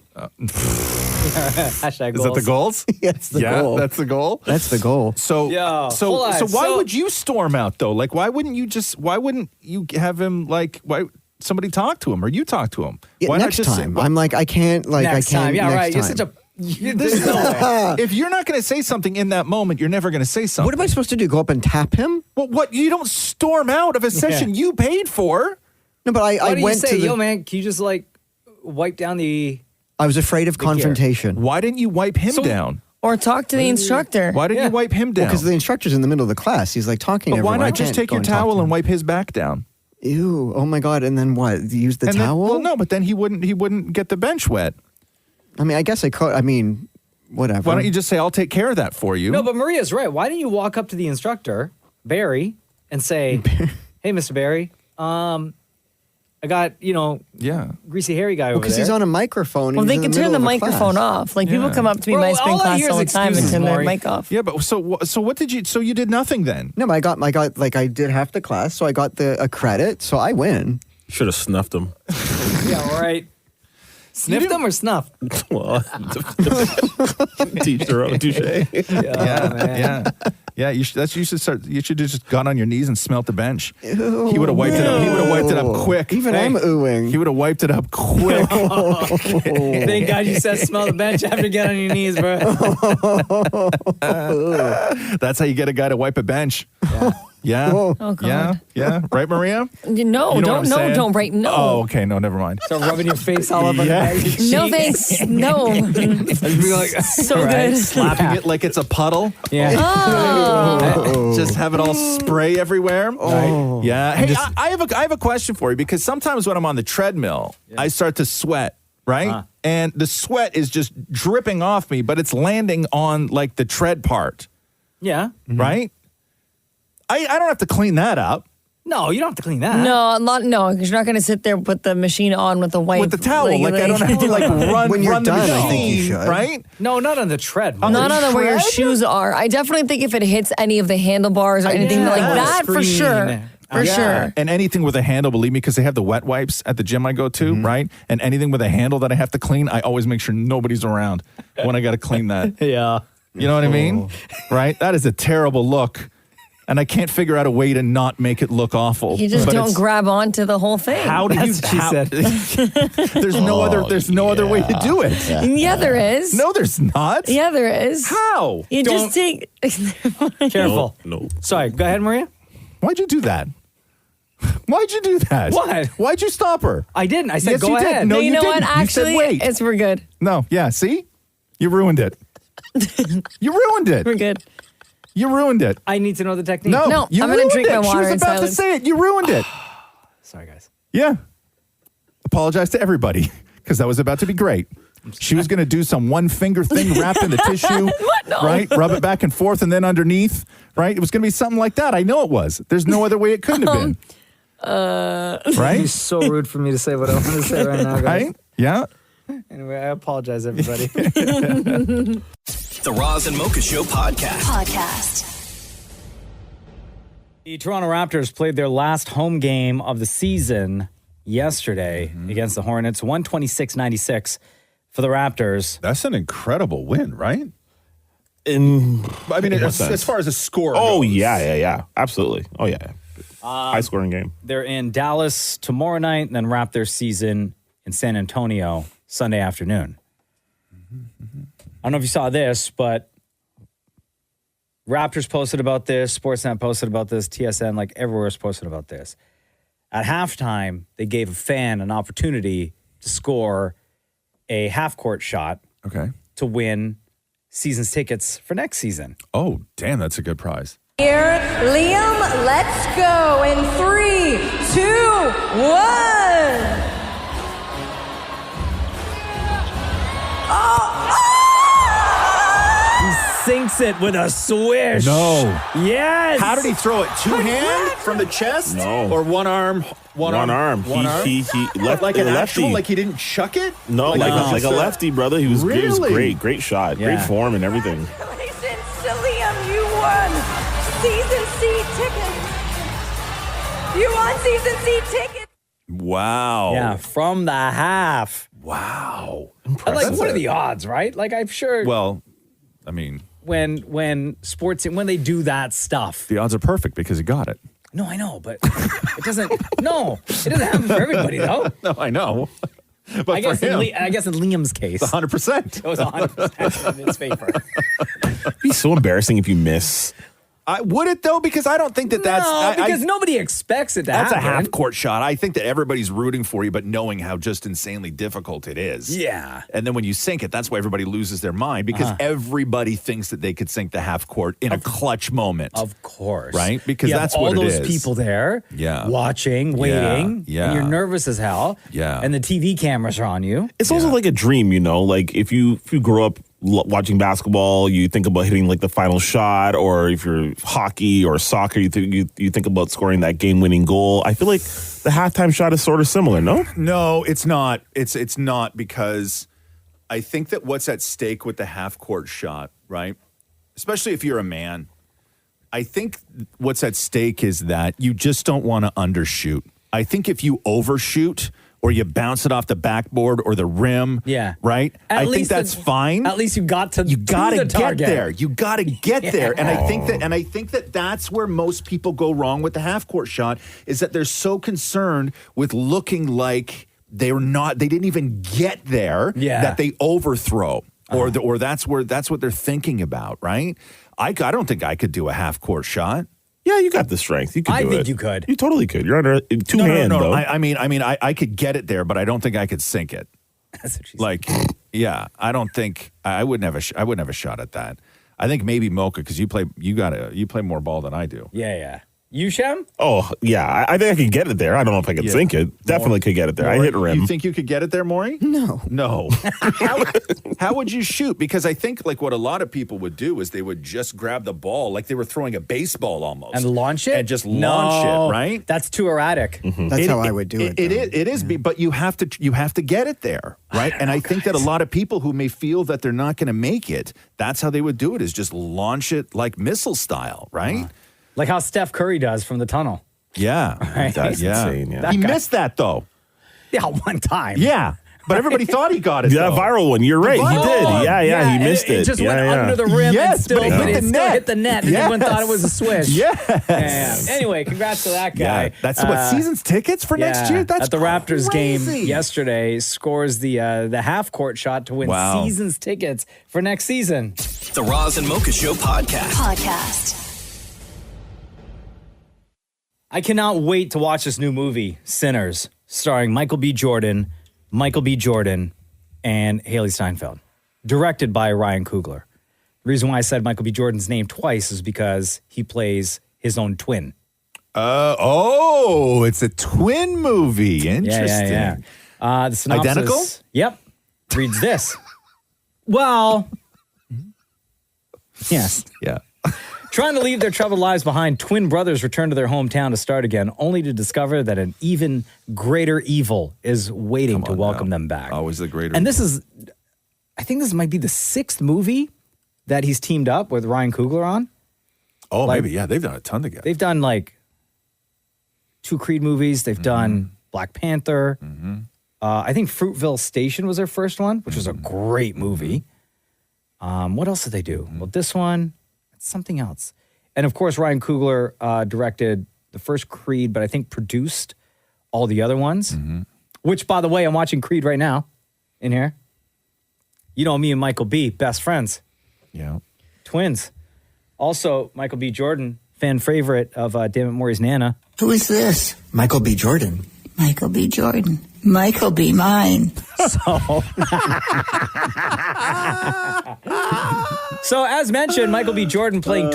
Hashtag Is that the goals? That's the goal. That's the goal. That's the goal. So, Yeah, so full on. why So- would you storm out though? Like, why wouldn't you have him like? Why somebody talk to him or you talk to him? Yeah, Why next not just time. I'm like, I can't. Like, Next I can't. time. Yeah, next right. You're time. such a. There's no way. If you're not going to say something in that moment, you're never going to say something. What am I supposed to do? Go up and tap him? Well, what? You don't storm out of a session you paid for. No, but Why I do you went say, to the. yo, man, can you just like wipe down the. I was afraid of confrontation. Why didn't you wipe him down? Or talk to the instructor. Why didn't you wipe him down? Because the instructor's in the middle of the class. He's like talking to But why everyone. I not just can't take go your and talk to towel him. and wipe his back down? Ew! Oh my God! And then what? Use the And then- towel? well, no, but then he wouldn't get the bench wet. I mean, I guess I could. I mean, whatever. Why don't you just say, "I'll take care of that for you"? No, but Maria's right. Why didn't you walk up to the instructor, Barry, and say, "Hey, Mr. Barry, I got greasy hairy guy over there." Because he's on a microphone. Well, and they he's in can turn the middle of a microphone class. off. Like people come up to me in Bro, my spin all I class hear all the is time and excuses, turn their Maury. mic off. Yeah, but so what did you? So you did nothing then? No, but I got like I did half the class, so I got a credit, so I win. Should have snuffed him. Yeah, all right. Sniffed them or snuffed? Well, teach their own. Touche. Yeah. You should have just gone on your knees and smelt the bench. He would have wiped it up. He would have wiped it up quick. Even I'm oohing. He would have wiped it up quick. Thank God you said smell the bench after get on your knees, bro. That's how you get a guy to wipe a bench. Yeah. Oh, God. Yeah. Right, Maria? No, You know what I'm saying? don't right. No. Oh, okay. No, never mind. So rubbing your face all over the bench. No thanks. No. So good. Slapping it like it's a puddle. Yeah. Oh. Just have it all spray everywhere. Oh. Yeah. Hey, I have a question for you because sometimes when I'm on the treadmill, I start to sweat, right? And the sweat is just dripping off me, but it's landing on like the tread part, Yeah. right? I don't have to clean that up. No, you don't have to clean that. No, because you're not going to sit there and put the machine on with the wipe. With the towel. Like I don't have to like run, When you're run the done, machine, I think you should. right? No, not on the tread. On Not the on where your tread? shoes are. I definitely think if it hits any of the handlebars or anything yeah. like that, for Screen. sure. For sure. And anything with a handle, believe me, because they have the wet wipes at the gym I go to, right? And anything with a handle that I have to clean, I always make sure nobody's around when I got to clean that. Yeah. You know what I mean? Right? That is a terrible look. And I can't figure out a way to not make it look awful. You just But don't it's- grab onto the whole thing. How do you? That's what she said. There's no other way to do it. Yeah, there is. No, there's not. Yeah, there is. How? You just take. Careful. No. Sorry, go ahead, Maria. Why'd you do that? Why'd you do that? What? Why'd you stop her? I didn't. I said Yes, go you did. ahead. No, you you know what? didn't. You said Actually, wait. we're good. No, yeah, see? You ruined it. You ruined it. We're good. You ruined it. I need to know the technique. No, you I'm gonna ruined drink it. my water She was in about silence. to say it. You ruined it. Sorry, guys. Yeah. Apologize to everybody because that was about to be great. She was going to do some one finger thing wrapped in the tissue, No. right? Rub it back and forth and then underneath, right? It was going to be something like that. I know it was. There's no other way it couldn't have been. Right? It's so rude for me to say what I want to say right now, guys. Right? Yeah. Anyway, I apologize, everybody. The Roz and Mocha Show podcast. The Toronto Raptors played their last home game of the season yesterday against the Hornets, 126-96 for the Raptors. That's an incredible win, right? I mean, as far as a score Oh, goes. yeah. Absolutely. Oh, yeah. High scoring game. They're in Dallas tomorrow night and then wrap their season in San Antonio Sunday afternoon. I don't know if you saw this, but Raptors posted about this. Sportsnet posted about this. TSN, like everywhere's posted about this. At halftime, they gave a fan an opportunity to score a half-court shot to win season's tickets for next season. Oh, damn, that's a good prize. Here, Liam, let's go in 3, 2, 1. Sinks it with a swish. No. Yes. How did he throw it? Two-hand from the chest? No. Or one arm? One arm. He left like an lefty. actual, like he didn't chuck it? No, like a lefty, brother. He was Really? great shot, Yeah. great form and everything. Congratulations to Liam, you won season seat tickets. You won season seat tickets. Wow. Yeah, from the half. Wow. And like, what are the odds, right? Like, I'm sure Well, I mean, when sports, when they do that stuff. the odds are perfect because he got it. No, I know, but it doesn't happen for everybody, though. No, I know. But I guess, for him, I guess in Liam's case, 100%. it was 100% in his favor. It'd be so embarrassing if you miss. Would it, though? Because I don't think that's... No, because nobody expects it to That's happen. a half-court shot. I think that everybody's rooting for you, but knowing how just insanely difficult it is. Yeah. And then when you sink it, that's why everybody loses their mind, because everybody thinks that they could sink the half-court in a clutch moment. Of course. Right? Because you that's have what all it those is. people there watching, waiting, Yeah. and you're nervous as hell. Yeah. And the TV cameras are on you. It's also like a dream, you know. Like if you grow up watching basketball, you think about hitting like the final shot, or if you're hockey or soccer, you think about scoring that game-winning goal. I feel like the halftime shot is sort of similar. No, no, it's not. It's not, because I think that what's at stake with the half-court shot, right? Especially if you're a man, I think what's at stake is that you just don't want to undershoot. I think if you overshoot, or you bounce it off the backboard or the rim. Yeah. Right? I think that's fine. At least you got to You got to the get target. there. You got to get there. And I think that that's where most people go wrong with the half-court shot, is that they're so concerned with looking like they didn't even get there, that they overthrow. Or that's what they're thinking about, right? I don't think I could do a half-court shot. Yeah, you got the strength. You could do it. I think you could. You totally could. You're under two-hand, though. I mean, I could get it there, but I don't think I could sink it. That's what she said. Like, yeah, I don't think I wouldn't have a shot at that. I think maybe Mocha, because you play more ball than I do. Yeah. You, Shem? Oh, yeah. I think I could get it there. I don't know if I could sink it. Definitely could get it there. I hit rim. You think you could get it there, Maurie? No. How would you shoot? Because I think like what a lot of people would do is they would just grab the ball like they were throwing a baseball almost. And launch it? And just launch it, right? That's too erratic. That's how I would do it. It is, but you have to get it there, right? And I think that a lot of people who may feel that they're not going to make it, that's how they would do it, is just launch it like missile style, right? Like how Steph Curry does from the tunnel. Yeah. Right? That's insane, yeah. He missed that, though. Yeah, one time. Yeah. But everybody thought he got it, Yeah, though. viral one. You're right. He did. Yeah, he missed it. It just yeah, went yeah. under the rim and still, but it hit the still net. hit the net, and everyone thought it was a swish. Yes. Yeah. Anyway, congrats to that guy. Yeah. That's what, season's tickets for next year? That's at the Raptors crazy. game yesterday, scores the half-court shot to win season's tickets for next season. The Roz and Mocha Show podcast. I cannot wait to watch this new movie, Sinners, starring Michael B. Jordan, and Haley Steinfeld. Directed by Ryan Coogler. The reason why I said Michael B. Jordan's name twice is because he plays his own twin. It's a twin movie. Interesting. Yeah. The synopsis, Identical? Yep. Reads this. Well, yes. Yeah. Trying to leave their troubled lives behind, twin brothers return to their hometown to start again, only to discover that an even greater evil is waiting to welcome them back. Always the greater And evil. I think this might be the 6th movie that he's teamed up with Ryan Coogler on. Oh, maybe, yeah. They've done a ton together. They've done like 2 Creed movies. They've done Black Panther. I think Fruitville Station was their first one, which was a great movie. What else did they do? Well, this one, something else. And of course, Ryan Coogler directed the first Creed, but I think produced all the other ones. Which, by the way, I'm watching Creed right now in here. You know, me and Michael B, best friends. Yeah. Twins. Also, Michael B. Jordan, fan favorite of Dammit Maurie's Nana. Who is this? Michael B. Jordan. Michael B. Jordan. Michael B. Mine. So, as mentioned, Michael B. Jordan playing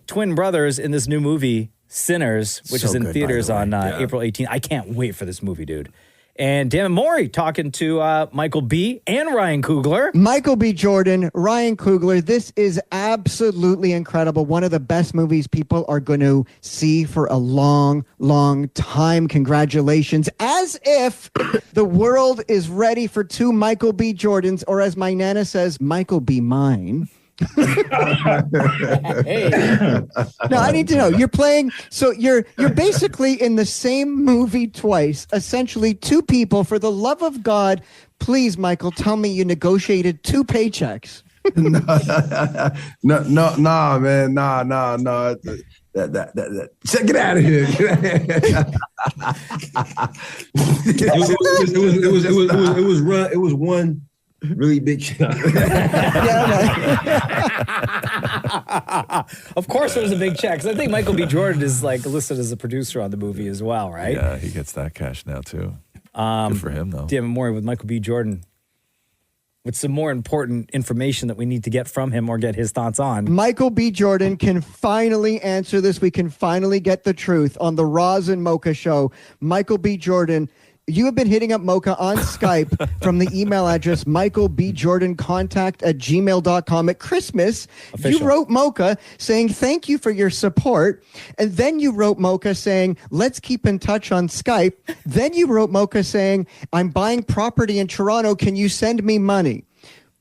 twin brothers in this new movie, Sinners, which So is in good, by theaters the way. on April 18th. I can't wait for this movie, dude. And Dammit Maury talking to Michael B. and Ryan Coogler. Michael B. Jordan, Ryan Coogler, this is absolutely incredible. One of the best movies people are going to see for a long, long time. Congratulations. As if the world is ready for two Michael B. Jordans, or as my Nana says, Michael B. Mine. Now I need to know, you're playing, so you're basically in the same movie twice, essentially two people. For the love of God, please, Michael, tell me you negotiated two paychecks. No, man, no. Check it out of here. It was one really big shot. Of course, it was a big check. 'Cause I think Michael B. Jordan is like listed as a producer on the movie as well, right? Yeah, he gets that cash now too. Good for him, though. Dammit Maury with Michael B. Jordan with some more important information that we need to get from him or get his thoughts on. Michael B. Jordan can finally answer this. We can finally get the truth on the Roz and Mocha show. Michael B. Jordan, you have been hitting up Mocha on Skype from the email address michaelbjordancontact@gmail.com. At Christmas, Official. you wrote Mocha saying, thank you for your support. And then you wrote Mocha saying, let's keep in touch on Skype. Then you wrote Mocha saying, I'm buying property in Toronto. Can you send me money?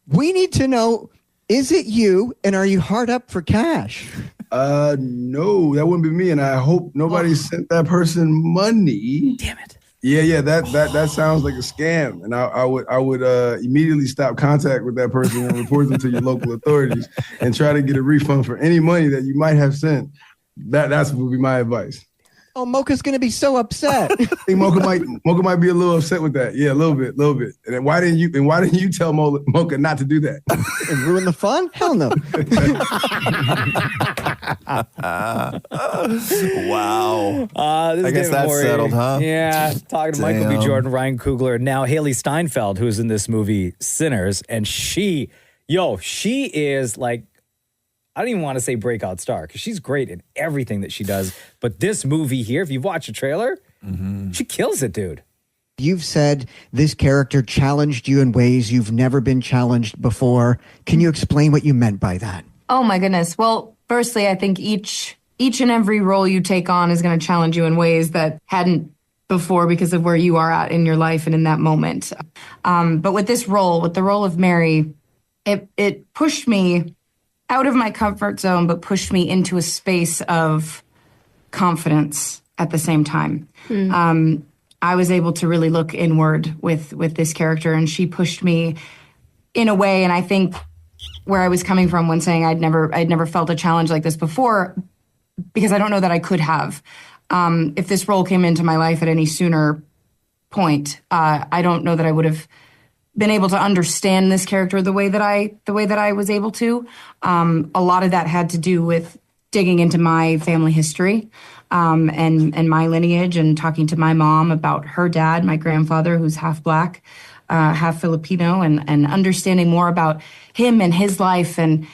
We need to know, is it you, and are you hard up for cash? No, that wouldn't be me, and I hope nobody sent that person money. Damn it. Yeah, that sounds like a scam, and I would immediately stop contact with that person and report them to your local authorities and try to get a refund for any money that you might have sent. That's would be my advice. Oh, Mocha's going to be so upset. I think Mocha might be a little upset with that. Yeah, a little bit. And then why didn't you tell Mocha not to do that? And ruin the fun? Hell no. Wow. This I is guess Dammit that's Maury. settled, huh? Yeah, talking to Michael B. Damn. Jordan, Ryan Coogler, now Haley Steinfeld, who's in this movie Sinners, and she is like, I don't even want to say breakout star because she's great in everything that she does. But this movie here, if you've watched the trailer, she kills it, dude. You've said this character challenged you in ways you've never been challenged before. Can you explain what you meant by that? Oh my goodness. Well, firstly, I think each and every role you take on is going to challenge you in ways that hadn't before because of where you are at in your life and in that moment. But with this role, with the role of Mary, it pushed me out of my comfort zone, but pushed me into a space of confidence at the same time. I was able to really look inward with this character, and she pushed me in a way. And I think where I was coming from when saying I'd never felt a challenge like this before, because I don't know that I could have. If this role came into my life at any sooner point, I don't know that I would have been able to understand this character the way that I was able to. A lot of that had to do with digging into my family history and my lineage, and talking to my mom about her dad, my grandfather, who's half Black, half Filipino, and understanding more about him and his life and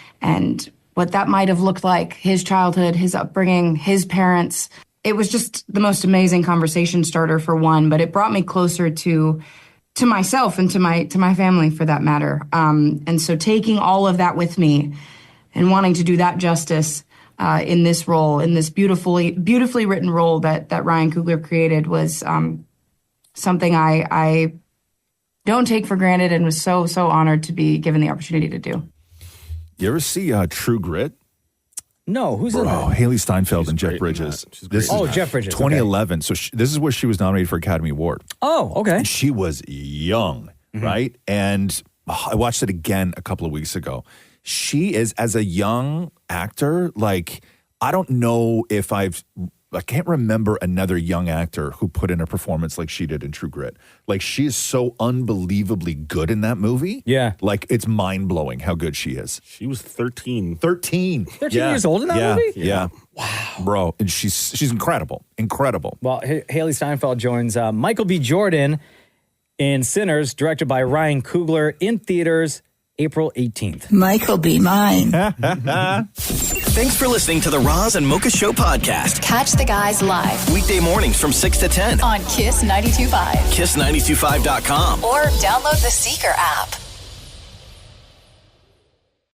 what that might have looked like, his childhood, his upbringing, his parents. It was just the most amazing conversation starter, for one, but it brought me closer to myself and to my family, for that matter. And so taking all of that with me and wanting to do that justice in this role, in this beautifully written role that Ryan Coogler created, was something I don't take for granted, and was so honored to be given the opportunity to do. You ever see True Grit? No, who's in that? Haley Steinfeld and Jeff Bridges. Jeff Bridges. 2011. So this is where she was nominated for Academy Award. Oh, okay. And she was young, right? And I watched it again a couple of weeks ago. She is, as a young actor, like, I don't know if I've I can't remember another young actor who put in a performance like she did in True Grit. Like, she is so unbelievably good in that movie. Yeah. Like, it's mind-blowing how good she is. She was 13. 13. 13 years old in that movie? Yeah. Wow. Bro, and she's incredible. Incredible. Well, Haley Steinfeld joins Michael B. Jordan in Sinners, directed by Ryan Coogler, in theaters April 18th. Michael be mine. Thanks for listening to the Roz and Mocha Show podcast. Catch the guys live Weekday mornings from 6 to 10 on Kiss 92.5. KISS925.com. Or download the Seeker app.